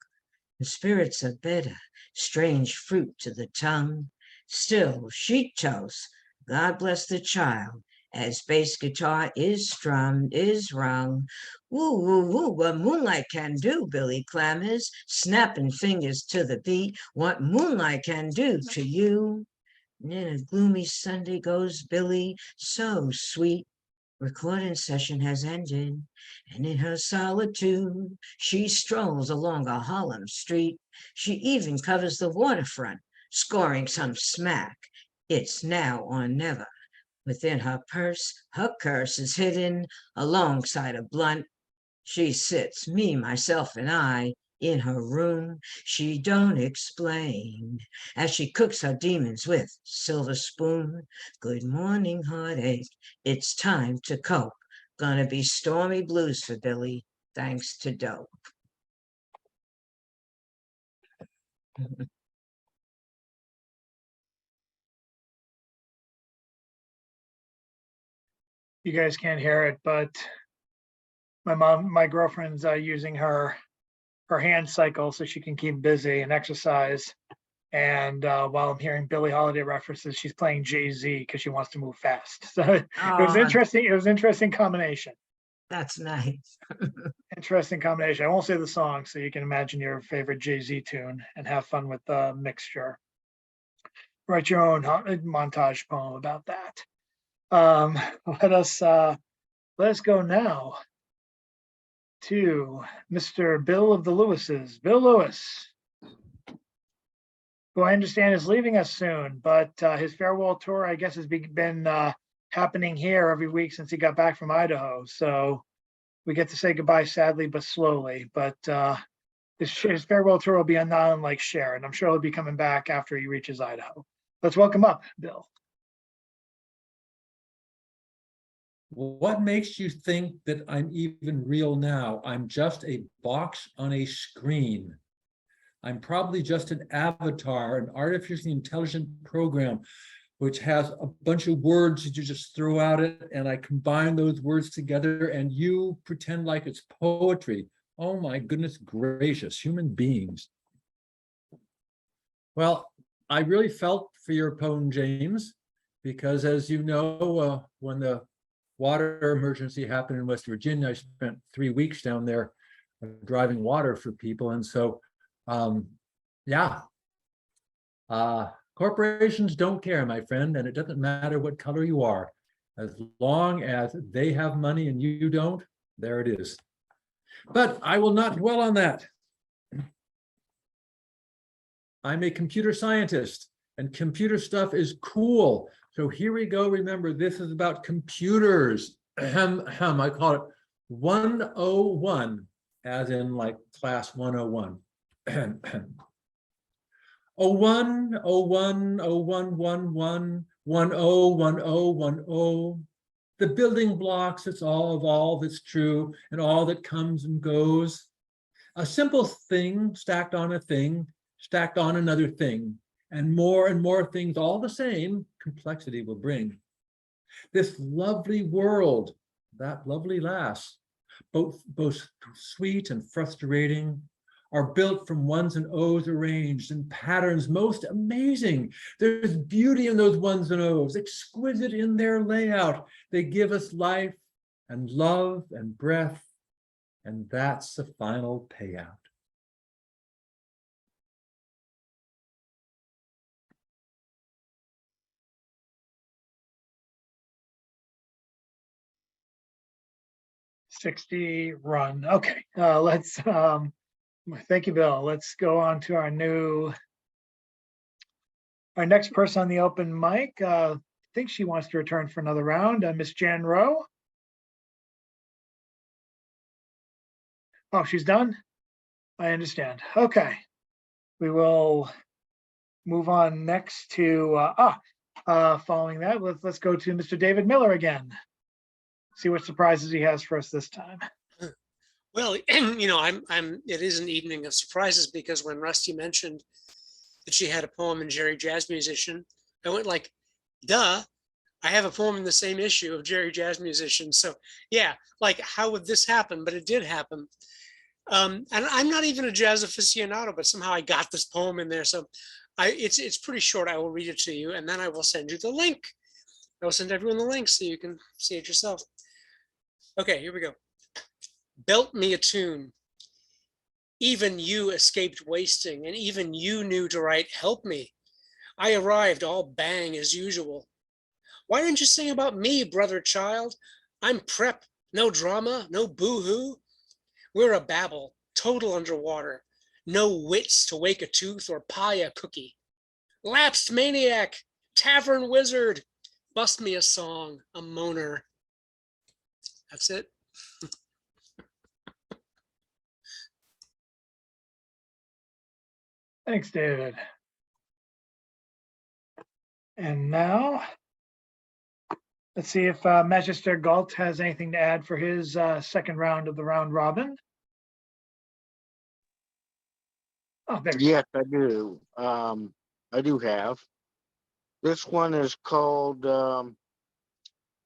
The spirits are bitter, strange fruit to the tongue. Still she toasts, God bless the child, as bass guitar is strummed, is rung. Woo, woo, woo, what moonlight can do, Billy clamors, snapping fingers to the beat. What moonlight can do to you. And in a gloomy Sunday goes Billy, so sweet. recording session has ended, and in her solitude, she strolls along a Harlem street. She even covers the waterfront, scoring some smack. It's now or never. Within her purse, her curse is hidden alongside a blunt. She sits, me, myself, and I, in her room. She don't explain as she cooks her demons with silver spoon. Good morning, heartache. It's time to cope. Gonna be stormy blues for Billy, thanks to dope. You guys can't hear it, but my girlfriend's using her hand cycle so she can keep busy and exercise. And while I'm hearing Billie Holiday references, she's playing Jay-Z because she wants to move fast. So it was interesting. It was an interesting combination. That's nice. Interesting combination. I won't say the song, so you can imagine your favorite Jay-Z tune and have fun with the mixture. Write your own montage poem about that. Let us go now to Mr. Bill of the Lewises. Bill Lewis, who I understand is leaving us soon, but his farewell tour, I guess, has been happening here every week since he got back from Idaho. So we get to say goodbye sadly, but slowly. But his farewell tour will be not unlike Sharon. I'm sure he'll be coming back after he reaches Idaho. Let's welcome up, Bill. What makes you think that I'm even real now? I'm just a box on a screen. I'm probably just an avatar, an artificially intelligent program, which has a bunch of words that you just throw at it, and I combine those words together, and you pretend like it's poetry. Oh my goodness gracious, human beings. Well, I really felt for your poem, James, because as you know, when the water emergency happened in West Virginia, I spent 3 weeks down there driving water for people. And so, corporations don't care, my friend, and it doesn't matter what color you are. As long as they have money and you don't, there it is. But I will not dwell on that. I'm a computer scientist, and computer stuff is cool. So here we go. Remember, this is about computers. I call it 101, as in like class 101. 01, 01, 0111, 101010. The building blocks, it's all of all that's true and all that comes and goes. A simple thing stacked on a thing, stacked on another thing, and more things, all the same, complexity will bring. This lovely world, that lovely lass, both sweet and frustrating, are built from ones and O's arranged in patterns most amazing. There's beauty in those ones and O's, exquisite in their layout. They give us life and love and breath, and that's the final payout. '60 run. Okay, let's thank you, Bill. Let's go on to our next person on the open mic. I think she wants to return for another round. Miss Jan Rowe. Oh, she's done? I understand. Okay. We will move on next to, following that, let's go to Mr. David Miller again. See what surprises he has for us this time. Well, it is an evening of surprises, because when Rusty mentioned that she had a poem in Jerry Jazz Musician, I went like, duh, I have a poem in the same issue of Jerry Jazz Musician. So yeah, like, how would this happen? But it did happen. And I'm not even a jazz aficionado, but somehow I got this poem in there. So it's pretty short. I will read it to you, and then I will send you the link. I will send everyone the link so you can see it yourself. Okay, here we go. Belt me a tune. Even you escaped wasting, and even you knew to write, help me. I arrived all bang as usual. Why didn't you sing about me, brother child? I'm prep, no drama, no boo-hoo. We're a babble, total underwater. No wits to wake a tooth or pie a cookie. Lapsed maniac, tavern wizard, bust me a song, a moaner. That's it. Thanks, David. And now, let's see if Magister Galt has anything to add for his second round of the round robin. Oh, there we go. Yes, I do. I do have. This one is called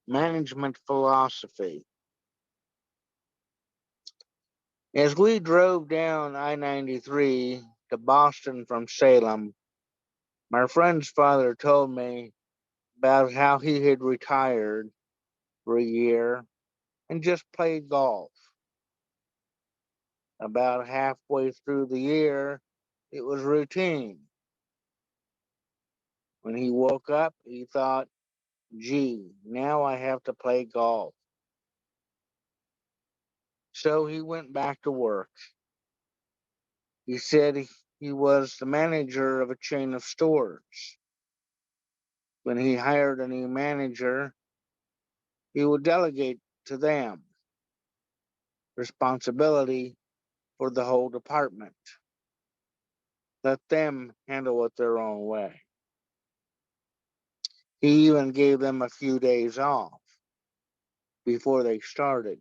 Management Philosophy. As we drove down I-93 to Boston from Salem, my friend's father told me about how he had retired for a year and just played golf. About halfway through the year, it was routine. When he woke up, he thought, gee, now I have to play golf. So he went back to work. He said he was the manager of a chain of stores. When he hired a new manager, he would delegate to them responsibility for the whole department. Let them handle it their own way. He even gave them a few days off before they started,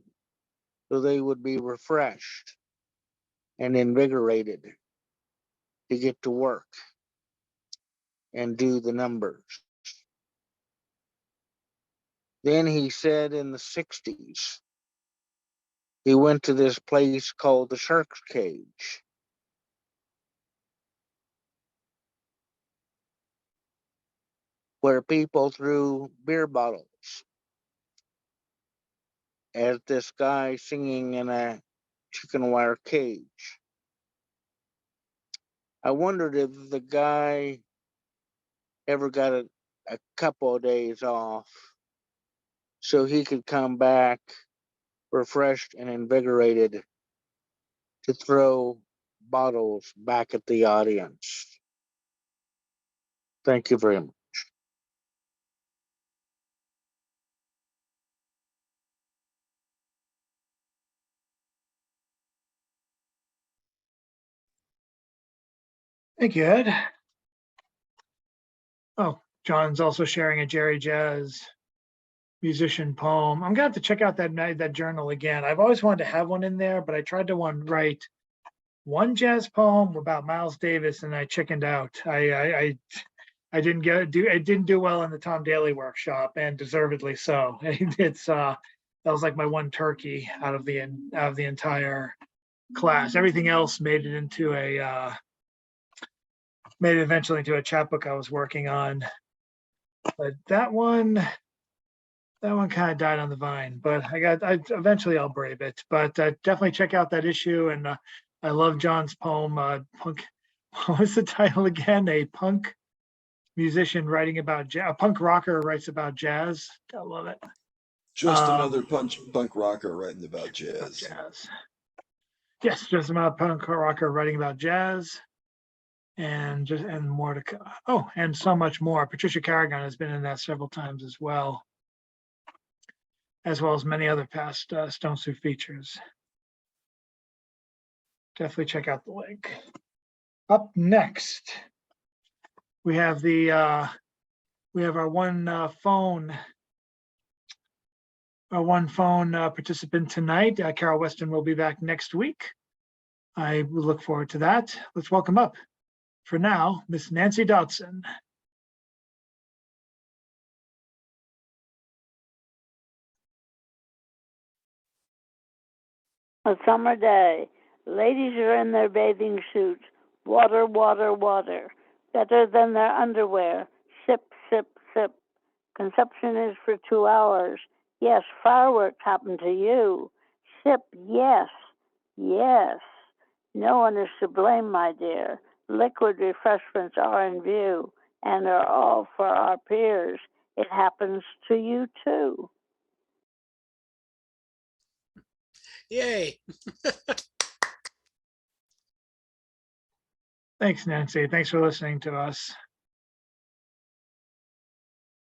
so they would be refreshed and invigorated to get to work and do the numbers. Then he said in the 60s, he went to this place called the Shark's Cage. Where people threw beer bottles at this guy singing in a chicken wire cage. I wondered if the guy ever got a couple of days off so he could come back refreshed and invigorated to throw bottles back at the audience. Thank you very much. Thank you, Ed. Oh, John's also sharing a Jerry Jazz musician poem. I'm gonna have to check out that journal again. I've always wanted to have one in there, but I tried to write one jazz poem about Miles Davis, and I chickened out. I didn't it didn't do well in the Tom Daly workshop, and deservedly so. It's that was like my one turkey out of the entire class. Everything else made it into made it eventually into a chapbook I was working on. But that one kind of died on the vine, but eventually I'll brave it. But definitely check out that issue. And I love John's poem, Punk. What was the title again? A punk musician writing about jazz. A punk rocker writes about jazz. I love it. Just another punk rocker writing about jazz. Yes, just about punk rocker writing about jazz. And more to come. Oh, and so much more. Patricia Carrigan has been in that several times as well as many other past Stone Soup features. Definitely check out the link. Up next, we have our one phone participant tonight. Carol Weston will be back next week. I will look forward to that. Let's welcome up, for now, Miss Nancy Dodson. A summer day. Ladies are in their bathing suits. Water, water, water. Better than their underwear. Sip, sip, sip. Consumption is for 2 hours. Yes, fireworks happen to you. Sip, yes, yes. No one is to blame, my dear. Liquid refreshments are in view and are all for our peers. It happens to you too. Yay. Thanks, Nancy. Thanks for listening to us.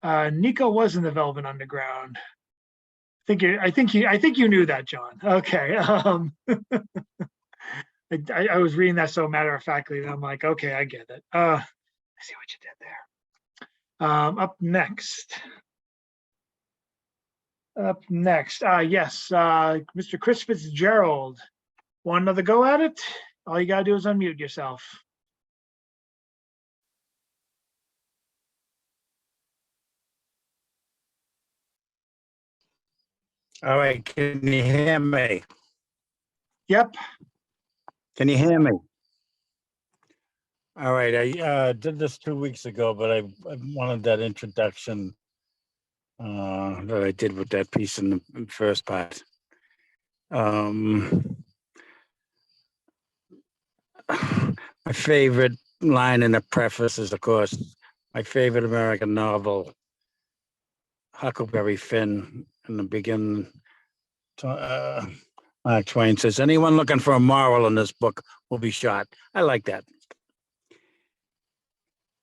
Nico was in the Velvet Underground. I think you knew that, John. Okay. I was reading that so matter of factly that I'm like, okay, I get it. I see what you did there. Up next. Yes, Mr. Chris Fitzgerald. Want another go at it? All you gotta do is unmute yourself. All right, can you hear me? Yep. Can you hear me? All right, I did this 2 weeks ago, but I wanted that introduction that I did with that piece in the first part. My favorite line in the preface is, of course, my favorite American novel, Huckleberry Finn. In the beginning, Mark Twain says, anyone looking for a moral in this book will be shot. I like that.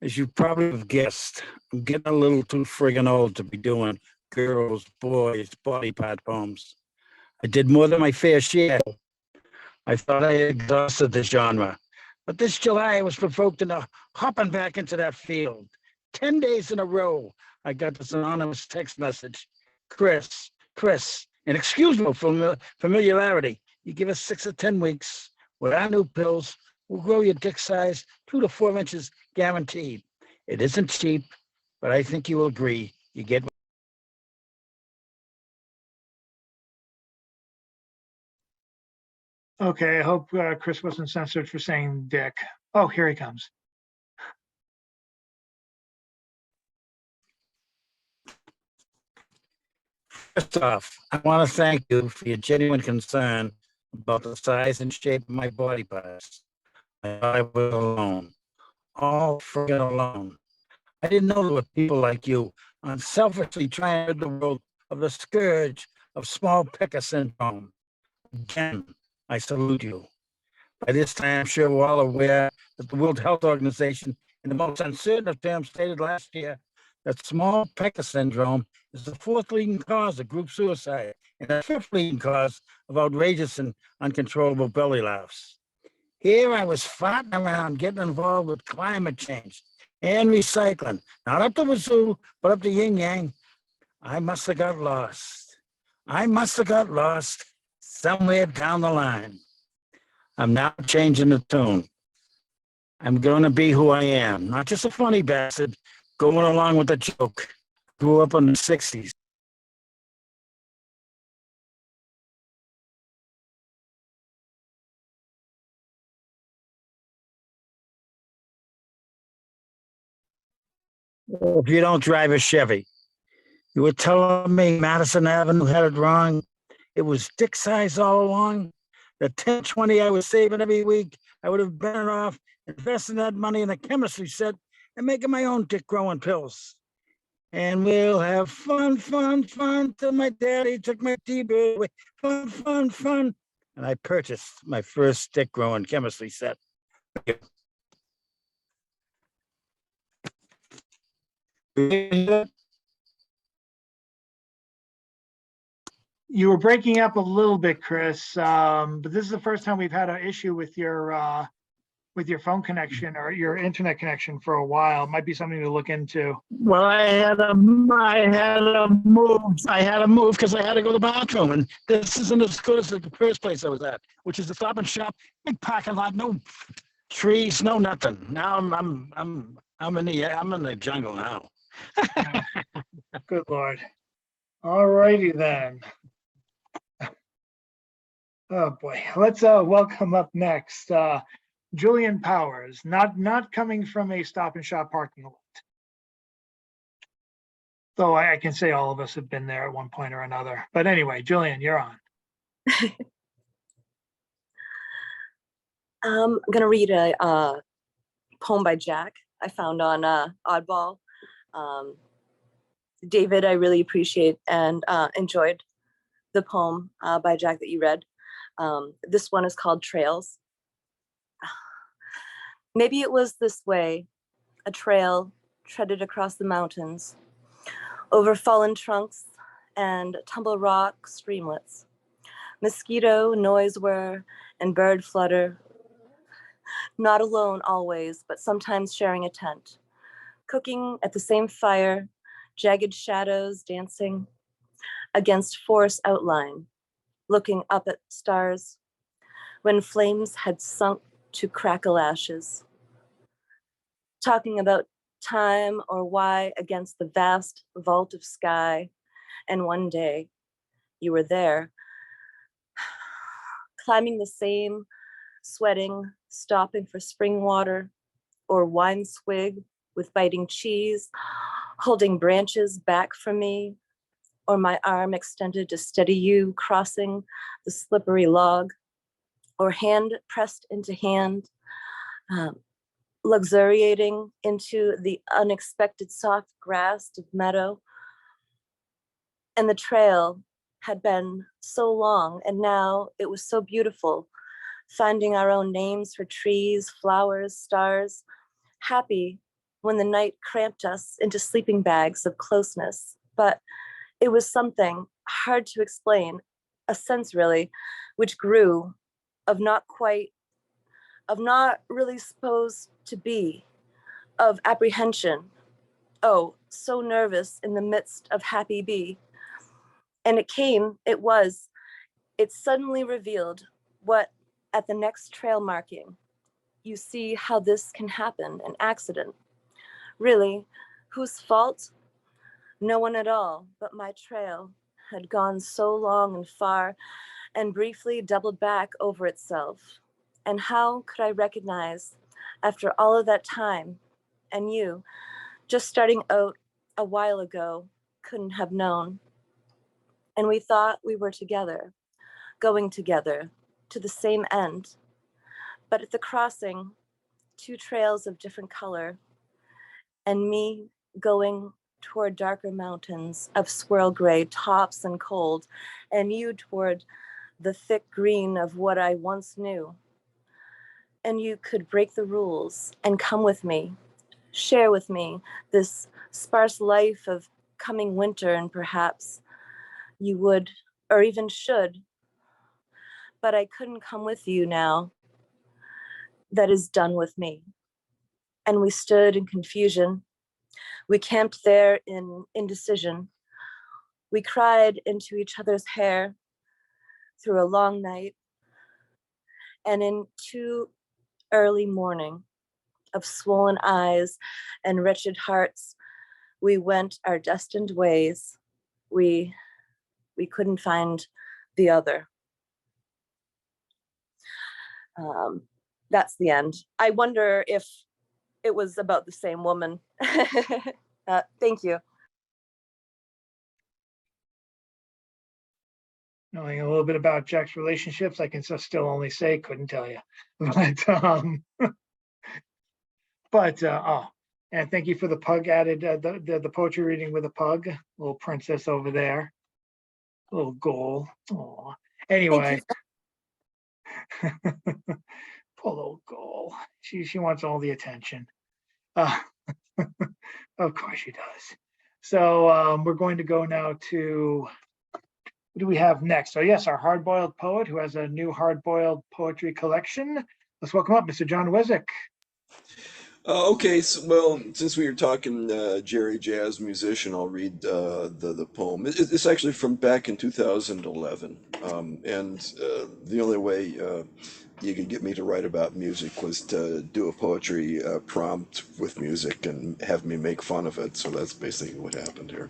As you probably have guessed, I'm getting a little too friggin' old to be doing girls, boys, body part poems. I did more than my fair share. I thought I had exhausted the genre. But this July, I was provoked into hopping back into that field. 10 days in a row, I got this anonymous text message. Chris, and excuse me for familiarity. You give us 6 or 10 weeks with our new pills, we'll grow your dick size 2 to 4 inches guaranteed. It isn't cheap, but I think you will agree. You get. Okay, I hope Chris wasn't censored for saying dick. Oh, here he comes. First off, I want to thank you for your genuine concern about the size and shape of my body parts. I was alone, all friggin' alone. I didn't know there were people like you unselfishly trying to rid the world of the scourge of small pecker syndrome. Again, I salute you. By this time, I'm sure we're all aware that the World Health Organization, in the most uncertain of terms, stated last year that small pecker syndrome is the 4th leading cause of group suicide and the 5th leading cause of outrageous and uncontrollable belly laughs. Here I was farting around, getting involved with climate change and recycling, not up the wazoo, but up the yin-yang. I must have got lost. Somewhere down the line. I'm now changing the tune. I'm going to be who I am, not just a funny bastard going along with the joke. Grew up in the 60s. If you don't drive a Chevy, you were telling me Madison Avenue had it wrong. It was dick size all along. The 10, 20 I was saving every week, I would have been it off, investing that money in a chemistry set and making my own dick growing pills. And we'll have fun till my daddy took my T-bird away. Fun. And I purchased my first dick growing chemistry set. You were breaking up a little bit, Chris, but this is the first time we've had an issue with your phone connection or your internet connection for a while. It might be something to look into. Well, I had to move because I had to go to the bathroom, and this isn't as good as the first place I was at, which is the Stop and Shop, big parking lot, no trees, no nothing. Now I'm in the jungle now. Good Lord. All righty then. Oh boy, let's welcome up next Julian Powers, not coming from a Stop and Shop parking lot. Though I can say all of us have been there at one point or another. But anyway, Julian, you're on. I'm going to read a poem by Jack I found on Oddball. David, I really appreciate and enjoyed the poem by Jack that you read. This one is called Trails. Maybe it was this way, a trail treaded across the mountains, over fallen trunks and tumble rock streamlets. Mosquito noise whir and bird flutter, not alone always, but sometimes sharing a tent. Cooking at the same fire, jagged shadows dancing against forest outline, looking up at stars when flames had sunk to crackle ashes. Talking about time or why against the vast vault of sky, and one day you were there, climbing the same, sweating, stopping for spring water or wine swig with biting cheese, holding branches back from me, or my arm extended to steady you crossing the slippery log, or hand pressed into hand, luxuriating into the unexpected soft grass of meadow. And the trail had been so long, and now it was so beautiful, finding our own names for trees, flowers, stars, happy when the night cramped us into sleeping bags of closeness. But it was something hard to explain, a sense really, which grew of not really supposed to be, of apprehension. Oh, so nervous in the midst of happy bee. And it suddenly revealed what at the next trail marking, you see how this can happen, an accident. Really, whose fault? No one at all, but my trail had gone so long and far and briefly doubled back over itself. And how could I recognize, after all of that time, and you, just starting out a while ago, couldn't have known. And we thought we were together, going together to the same end. But at the crossing, two trails of different color, and me going toward darker mountains of swirl gray tops and cold, and you toward the thick green of what I once knew. And you could break the rules and come with me, share with me this sparse life of coming winter, and perhaps you would, or even should, but I couldn't come with you now. That is done with me. And we stood in confusion. We camped there in indecision. We cried into each other's hair through a long night. And into early morning of swollen eyes and wretched hearts, we went our destined ways. We couldn't find the other. That's the end. I wonder if it was about the same woman. Thank you. Knowing a little bit about Jack's relationships, I can still only say couldn't tell you. And thank you for the pug added, the poetry reading with a pug, little princess over there, little goal. Aw. Anyway. Poor little goal. She wants all the attention. Of course she does. So we're going to go now to, what do we have next? So yes, our hard-boiled poet who has a new hard-boiled poetry collection. Let's welcome up Mr. John Wesek. Okay, so, well, since we were talking Jerry Jazz musician, I'll read the poem. It's actually from back in 2011, and the only way you could get me to write about music was to do a poetry prompt with music and have me make fun of it. So that's basically what happened here.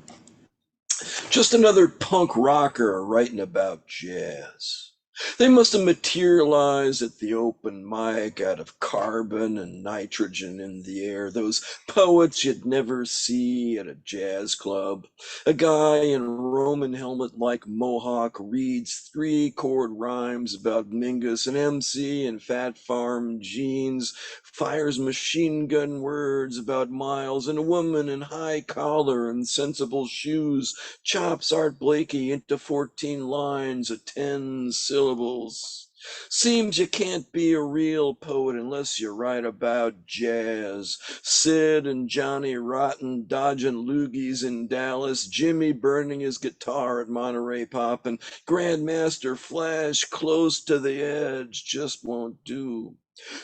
Just another punk rocker writing about jazz. They must have materialized at the open mic out of carbon and nitrogen in the air. Those poets you'd never see at a jazz club. A guy in a Roman helmet-like mohawk reads 3-chord rhymes about Mingus, an MC in Fat Farm jeans, fires machine gun words about Miles, and a woman in high collar and sensible shoes chops Art Blakey into 14 lines, a 10 syllable syllables. Seems you can't be a real poet unless you write about jazz. Sid and Johnny Rotten dodging loogies in Dallas, Jimmy burning his guitar at Monterey Pop, and Grandmaster Flash close to the edge just won't do.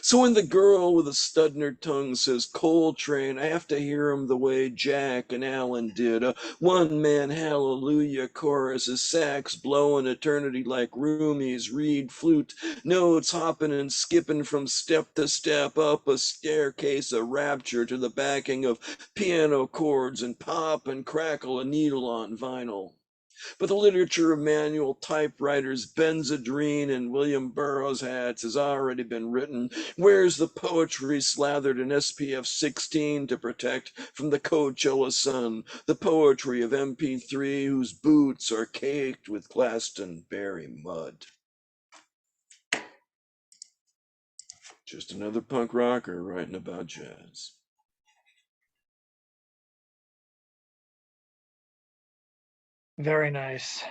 So when the girl with a stud in her tongue says Coltrane, I have to hear him the way Jack and Alan did. A one-man hallelujah chorus, a sax blowing eternity like roomies, reed flute, notes hopping and skipping from step to step up a staircase of rapture to the backing of piano chords and pop and crackle a needle on vinyl. But the literature of manual typewriters, Benzedrine, and William Burroughs hats has already been written. Where's the poetry slathered in SPF 16 to protect from the Coachella sun? The poetry of MP3 whose boots are caked with Glastonbury mud. Just another punk rocker writing about jazz. Very nice.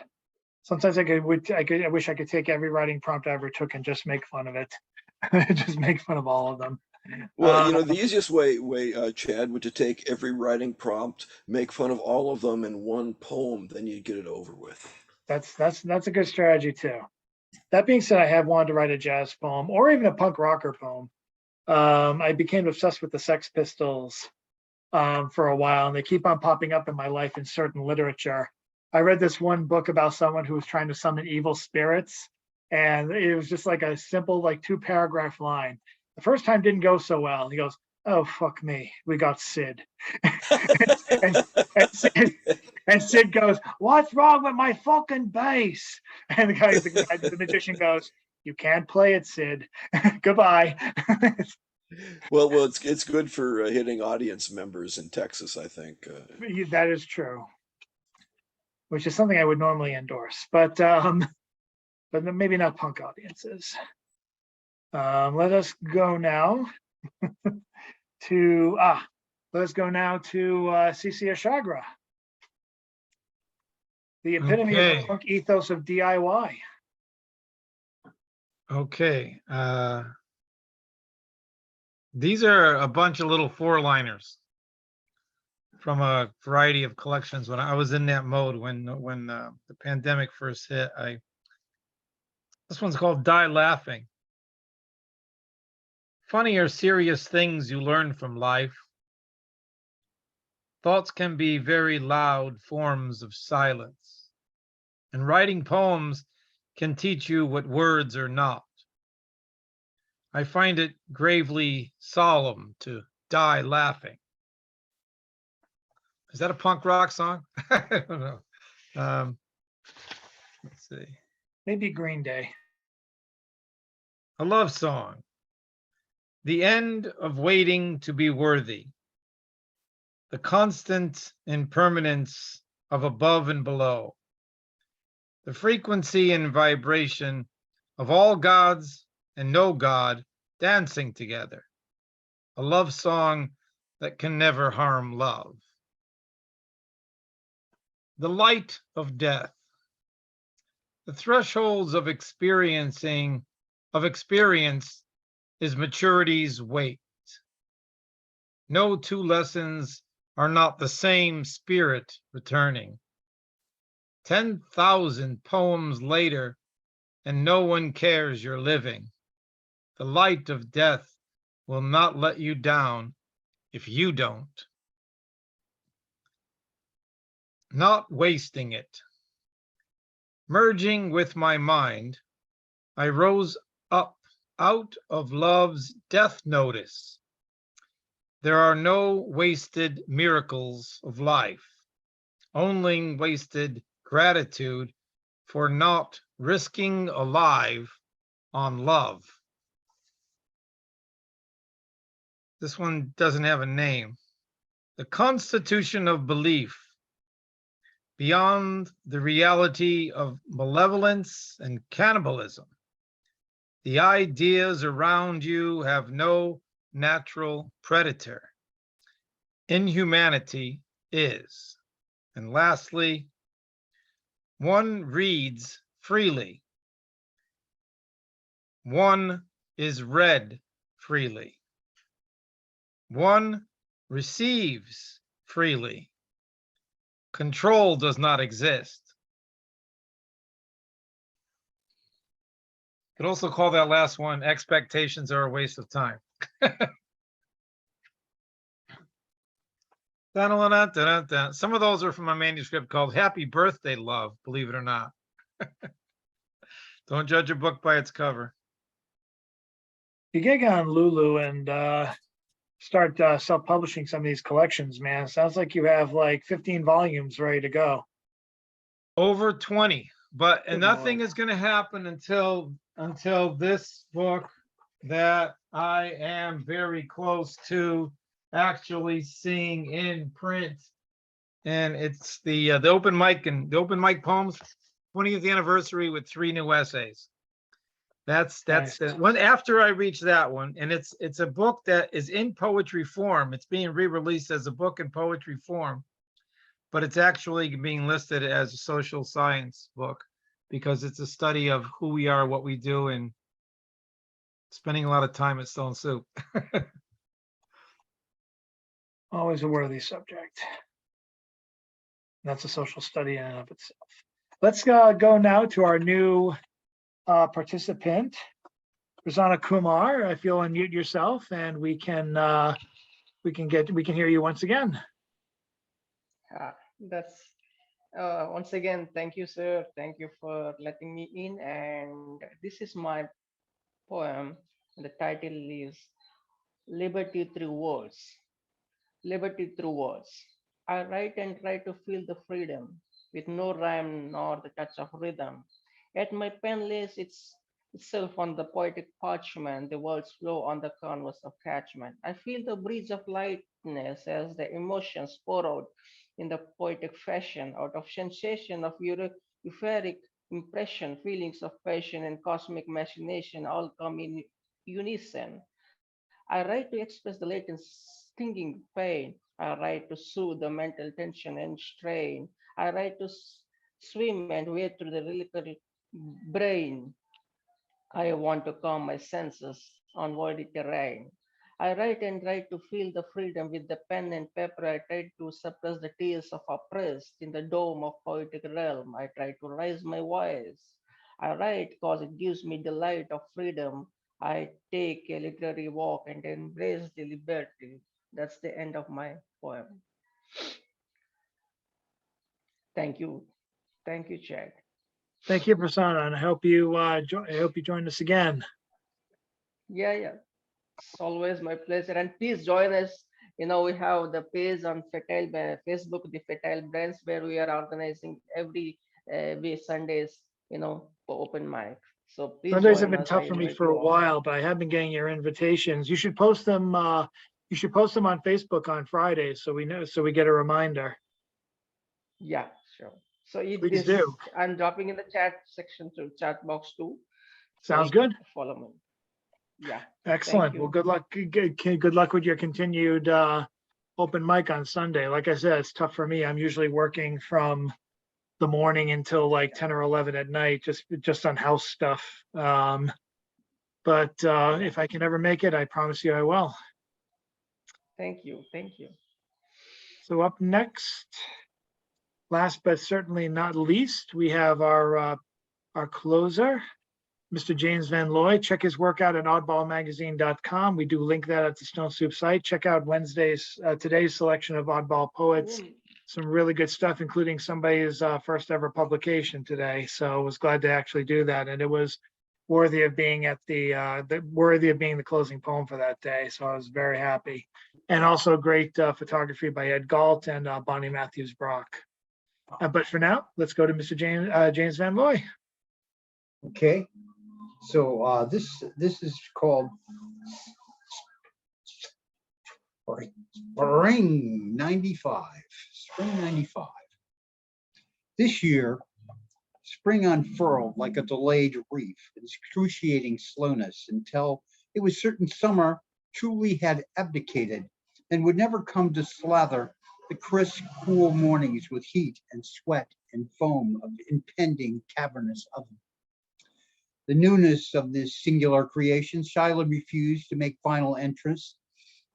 Sometimes I wish I could take every writing prompt I ever took and just make fun of it. Just make fun of all of them. Well, you know, the easiest way, Chad, would to take every writing prompt, make fun of all of them in one poem, then you get it over with. That's a good strategy too. That being said, I have wanted to write a jazz poem or even a punk rocker poem. I became obsessed with the Sex Pistols for a while, and they keep on popping up in my life in certain literature. I read this one book about someone who was trying to summon evil spirits, and it was just like a simple, like 2-paragraph line. The first time didn't go so well. He goes, "Oh, fuck me, we got Sid." and Sid goes, "What's wrong with my fucking bass?" And the magician goes, "You can't play it, Sid. Goodbye." Well, it's good for hitting audience members in Texas, I think. That is true. Which is something I would normally endorse, but maybe not punk audiences. Let us go now to CC Ashagra, the epitome of the punk ethos of DIY. Okay. These are a bunch of little 4-liners from a variety of collections. When I was in that mode, when the pandemic first hit, this one's called Die Laughing. Funny or serious things you learn from life. Thoughts can be very loud forms of silence, and writing poems can teach you what words are not. I find it gravely solemn to die laughing. Is that a punk rock song? I don't know. Let's see. Maybe Green Day. A love song. The end of waiting to be worthy. The constant impermanence of above and below. The frequency and vibration of all gods and no God dancing together. A love song that can never harm love. The light of death. The thresholds of experience is maturity's weight. No two lessons are not the same spirit returning. 10,000 poems later, and no one cares you're living. The light of death will not let you down if you don't. Not wasting it. Merging with my mind, I rose up out of love's death notice. There are no wasted miracles of life, only wasted gratitude for not risking alive on love. This one doesn't have a name. The constitution of belief. Beyond the reality of malevolence and cannibalism, the ideas around you have no natural predator. Inhumanity is. And lastly, one reads freely. One is read freely. One receives freely. Control does not exist. Could also call that last one, expectations are a waste of time. Da-da-da-da-da-da. Some of those are from a manuscript called Happy Birthday, Love, believe it or not. Don't judge a book by its cover. You get on Lulu and start self-publishing some of these collections, man. Sounds like you have like 15 volumes ready to go. Over 20, but Good nothing Lord. is going to happen until this book that I am very close to actually seeing in print, and it's the open mic poems 20th anniversary with 3 new essays. That's Nice. the one after I reach that one, and it's a book that is in poetry form. It's being re-released as a book in poetry form, but it's actually being listed as a social science book because it's a study of who we are, what we do, and spending a lot of time at Stone Soup. Always a worthy subject. That's a social study in and of itself. Let's go now to our new participant, Prasanna Kumar. If you'll unmute yourself, and we can hear you once again. That's once again, thank you, sir. Thank you for letting me in. And this is my poem. The title is Liberty Through Words. Liberty through words. I write and try to feel the freedom with no rhyme nor the touch of rhythm. Yet my pen lays itself on the poetic parchment, the words flow on the canvas of catchment. I feel the breeze of lightness as the emotions pour out in the poetic fashion, out of sensation of euphoric impression, feelings of passion and cosmic machination all come in unison. I write to express the latent stinging pain. I write to soothe the mental tension and strain. I write to swim and wade through the lyrical brain. I want to calm my senses on voidy terrain. I write and try to feel the freedom with the pen and paper. I try to suppress the tears of oppressed in the dome of poetic realm. I try to raise my voice. I write because it gives me the light of freedom. I take a literary walk and embrace the liberty. That's the end of my poem. Thank you. Thank you, Chad. Thank you, Prasanna, and I hope you join us again. Yeah. It's always my pleasure. And please join us. We have the page on Facebook, the Fertile Brands, where we are organizing every week Sundays, for open mic. So please Sundays have join been us. tough I for me invite for you a all. while, but I have been getting your invitations. You should post them. You should post them on Facebook on Fridays, so we know, so we get a reminder. Yeah, sure. So Please do. I'm dropping in the chat section to chat box too. So Sounds you can good. follow me. Yeah. Excellent. Well, good luck. Good luck with your continued open mic on Sunday. Like I said, it's tough for me. I'm usually working from the morning until like 10 or 11 at night, just on house stuff. But if I can ever make it, I promise you I will. Thank you. Thank you. So up next, last but certainly not least, we have our closer, Mr. James Van Looy. Check his work out at oddballmagazine.com. We do link that at the Stone Soup site. Check out today's selection of oddball poets. Some really good stuff, including somebody's first ever publication today. So I was glad to actually do that, and it was worthy of being at worthy of being the closing poem for that day. So I was very happy, and also great photography by Ed Galt and Bonnie Matthews Brock. But for now, let's go to Mr. James Van Looy. Okay, so this is called Spring 95. Spring 95. This year, spring unfurled like a delayed reef in excruciating slowness until it was certain summer truly had abdicated and would never come to slather the crisp, cool mornings with heat and sweat and foam of impending cavernous oven. the newness of this singular creation, Shyla refused to make final entrance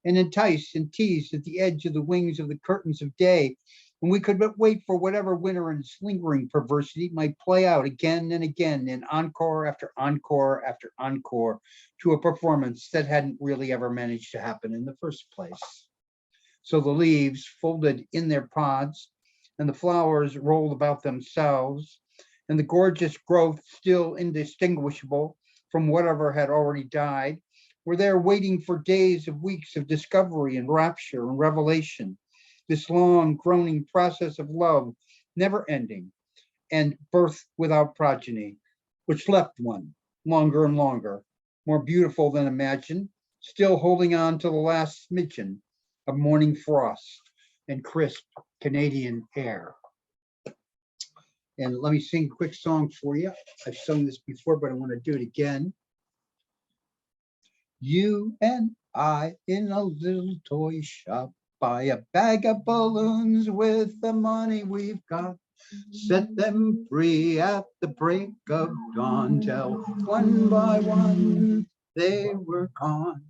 and enticed and teased at the edge of the wings of the curtains of day, and we could but wait for whatever winter and lingering perversity might play out again and again in encore after encore after encore to a performance that hadn't really ever managed to happen in the first place. So the leaves folded in their pods and the flowers rolled about themselves, and the gorgeous growth still indistinguishable from whatever had already died, were there waiting for days of weeks of discovery and rapture and revelation, this long groaning process of love, never ending, and birth without progeny, which left one longer and longer, more beautiful than imagined, still holding on to the last smidgen of morning frost and crisp Canadian air. And let me sing a quick song for you. I've sung this before, but I want to do it again. You and I in a little toy shop, buy a bag of balloons with the money we've got. Set them free at the break of dawn, till one by one they were gone.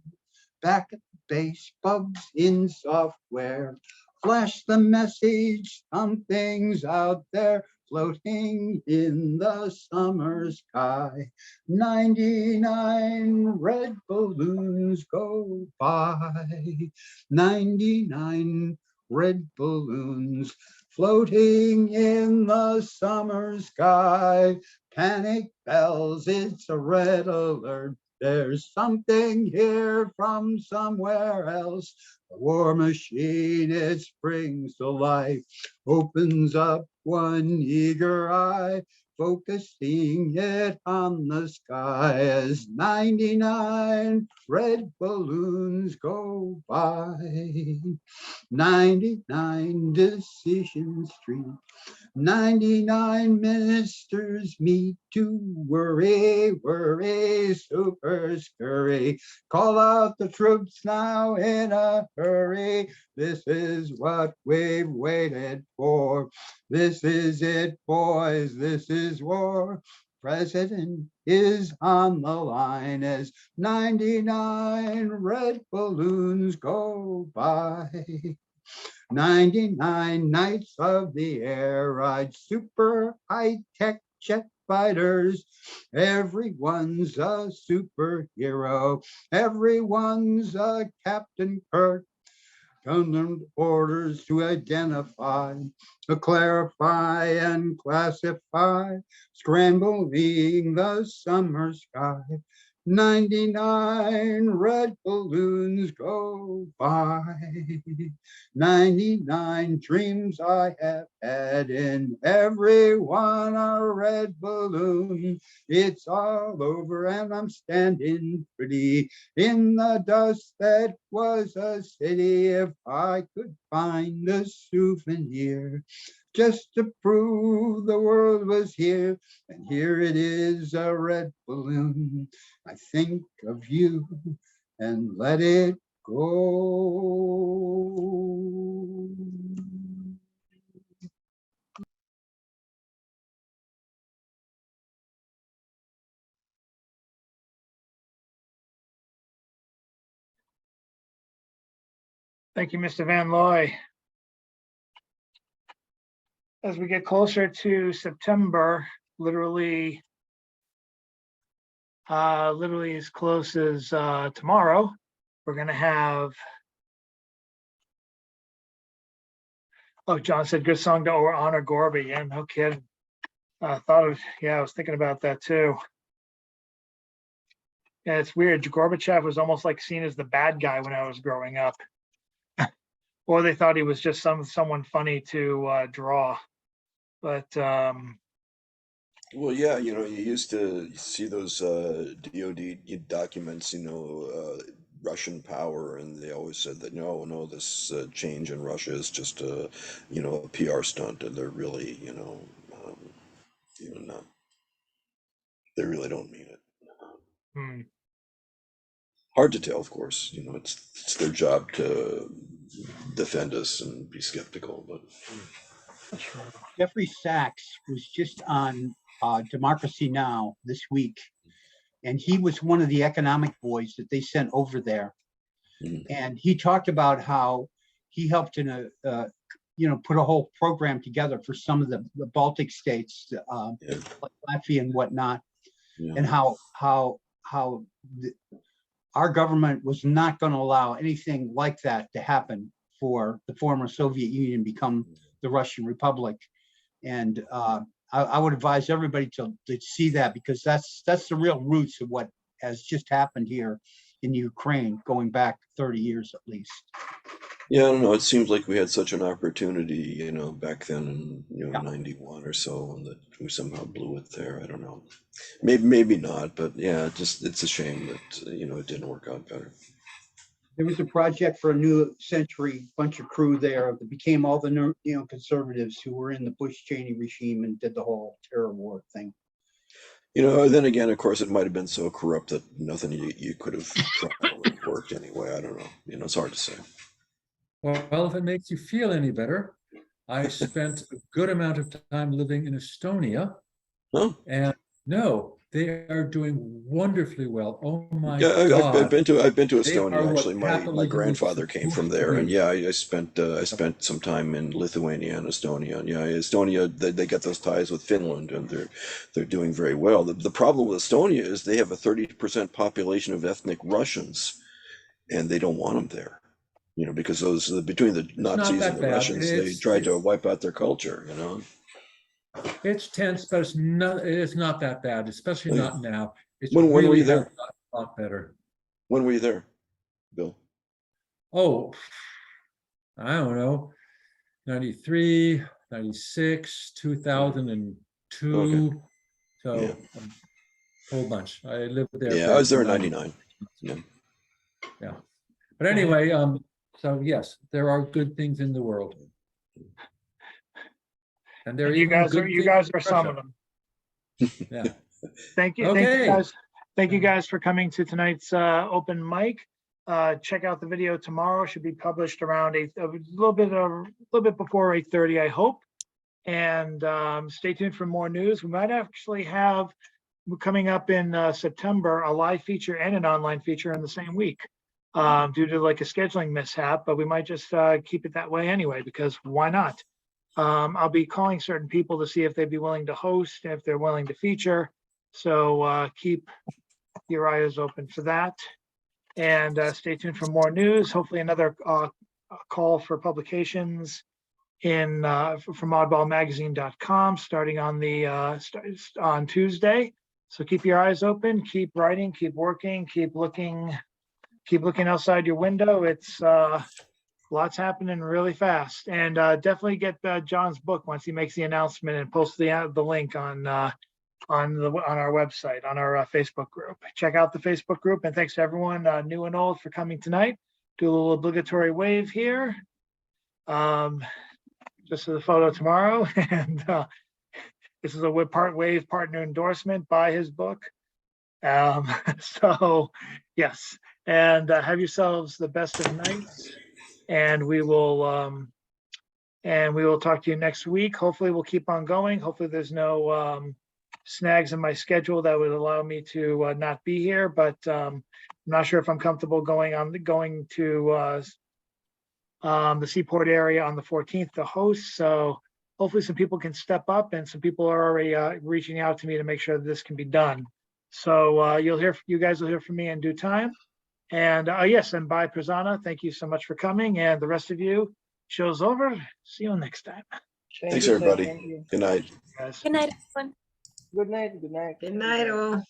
Back at the base, bugs in software flash the message, something's out there floating in the summer sky. 99 red balloons go by. 99 red balloons floating in the summer sky. Panic bells, it's a red alert. There's something here from somewhere else. The war machine, it springs to life, opens up one eager eye, focusing it on the sky as 99 red balloons go by. 99 Decision Street. 99 ministers meet to worry, worry, super scurry. Call out the troops now in a hurry. This is what we've waited for. This is it, boys, this is war. President is on the line as 99 red balloons go by. 99 Knights of the Air ride super high-tech jet fighters. Everyone's a superhero. Everyone's a Captain Kirk. Counting orders to identify, to clarify and classify, scrambling the summer sky. 99 red balloons go by. 99 dreams I have had, in every one a red balloon. It's all over and I'm standing pretty in the dust that was a city. If I could find a souvenir just to prove the world was here, and here it is, a red balloon. I think of you and let it go. Thank you, Mr. Van Looy. As we get closer to September, literally as close as tomorrow, we're going to have, oh, John said good song to honor Gorby. Yeah, no kidding. I was thinking about that too. Yeah, it's weird. Gorbachev was almost like seen as the bad guy when I was growing up. Or they thought he was just someone funny to draw. But Well, yeah, you used to see those DoD documents, Russian power, and they always said that no, this change in Russia is just a PR stunt, and they're really, not. They really don't mean it. Hard to tell, of course. It's their job to defend us and be skeptical, but. Jeffrey Sachs was just on Democracy Now! This week, And he was one of the economic boys that they sent over there. Mhm. And he talked about how he helped in put a whole program together for some of the Baltic states, Yeah. like Latvia and whatnot, Yeah. and how our government was not going to allow anything like that to happen for the former Soviet Union become the Russian Republic. And I would advise everybody to see that, because that's the real roots of what has just happened here in Ukraine, going back 30 years at least. Yeah, I don't know. It seems like we had such an opportunity, back then in, Yeah. 91 or so, and that we somehow blew it there. I don't know. Maybe not, but yeah, it's a shame that, it didn't work out better. There was a project for a new century, bunch of crew there that became all the conservatives who were in the Bush-Cheney regime and did the whole terror war thing. Then again, of course, it might have been so corrupt that nothing you could have tried worked anyway. I don't know. It's hard to say. Well, if it makes you feel any better, I spent a good amount of time living in Estonia, Oh, and no, they are doing wonderfully well. Oh my yeah, I've God. been to They are Estonia. what Actually, my capitalism is grandfather came from supposed to there, and be. yeah, I spent some time in Lithuania and Estonia. And yeah, Estonia, they get those ties with Finland, and they're doing very well. The problem with Estonia is they have a 30% population of ethnic Russians, and they don't want them there. Because between the not Nazis that and the bad. Russians, they tried to wipe out their culture. It's tense, but it's not that bad, especially Oh, yeah. not now. It's When were really you there? has gotten a lot better. When were you there, Bill? Oh, I don't know, 93, 96, 2002. Okay. So Yeah. a whole bunch. I lived there. Yeah, for I was there in 9 '99. Yeah. Yeah. But anyway, so yes, there are good things in the world. And there are And you even guys good are things in some of Russia. them. Yeah. Thank you Okay. guys. Thank you guys for coming to tonight's open mic. Check out the video tomorrow. Should be published around a little bit before 8:30, I hope. And stay tuned for more news. We might actually have coming up in September a live feature and an online feature in the same week, due to like a scheduling mishap. But we might just keep it that way anyway, because why not? I'll be calling certain people to see if they'd be willing to host, if they're willing to feature. So keep your eyes open for that. And stay tuned for more news. Hopefully another call for publications from oddballmagazine.com starting on Tuesday. So keep your eyes open, keep writing, keep working, keep looking outside your window. It's lots happening really fast. And definitely get John's book once he makes the announcement, and post the link on our website, on our Facebook group. Check out the Facebook group, and thanks to everyone, new and old, for coming tonight. Do a little obligatory wave here. This is a photo tomorrow, and this is a wave partner endorsement by his book. So yes, and have yourselves the best of nights, and we will talk to you next week. Hopefully we'll keep on going. Hopefully there's no snags in my schedule that would allow me to not be here, but I'm not sure if I'm comfortable going to the Seaport area on the 14th to host. So hopefully some people can step up, and some people are already reaching out to me to make sure that this can be done. So you guys will hear from me in due time. And yes, and bye, Prasanna. Thank you so much for coming. And the rest of you, show's over. See you next time. Thanks, you, sir. everybody. Thank you. Good night. Good night, everyone. Good night. Good night. Good night, all.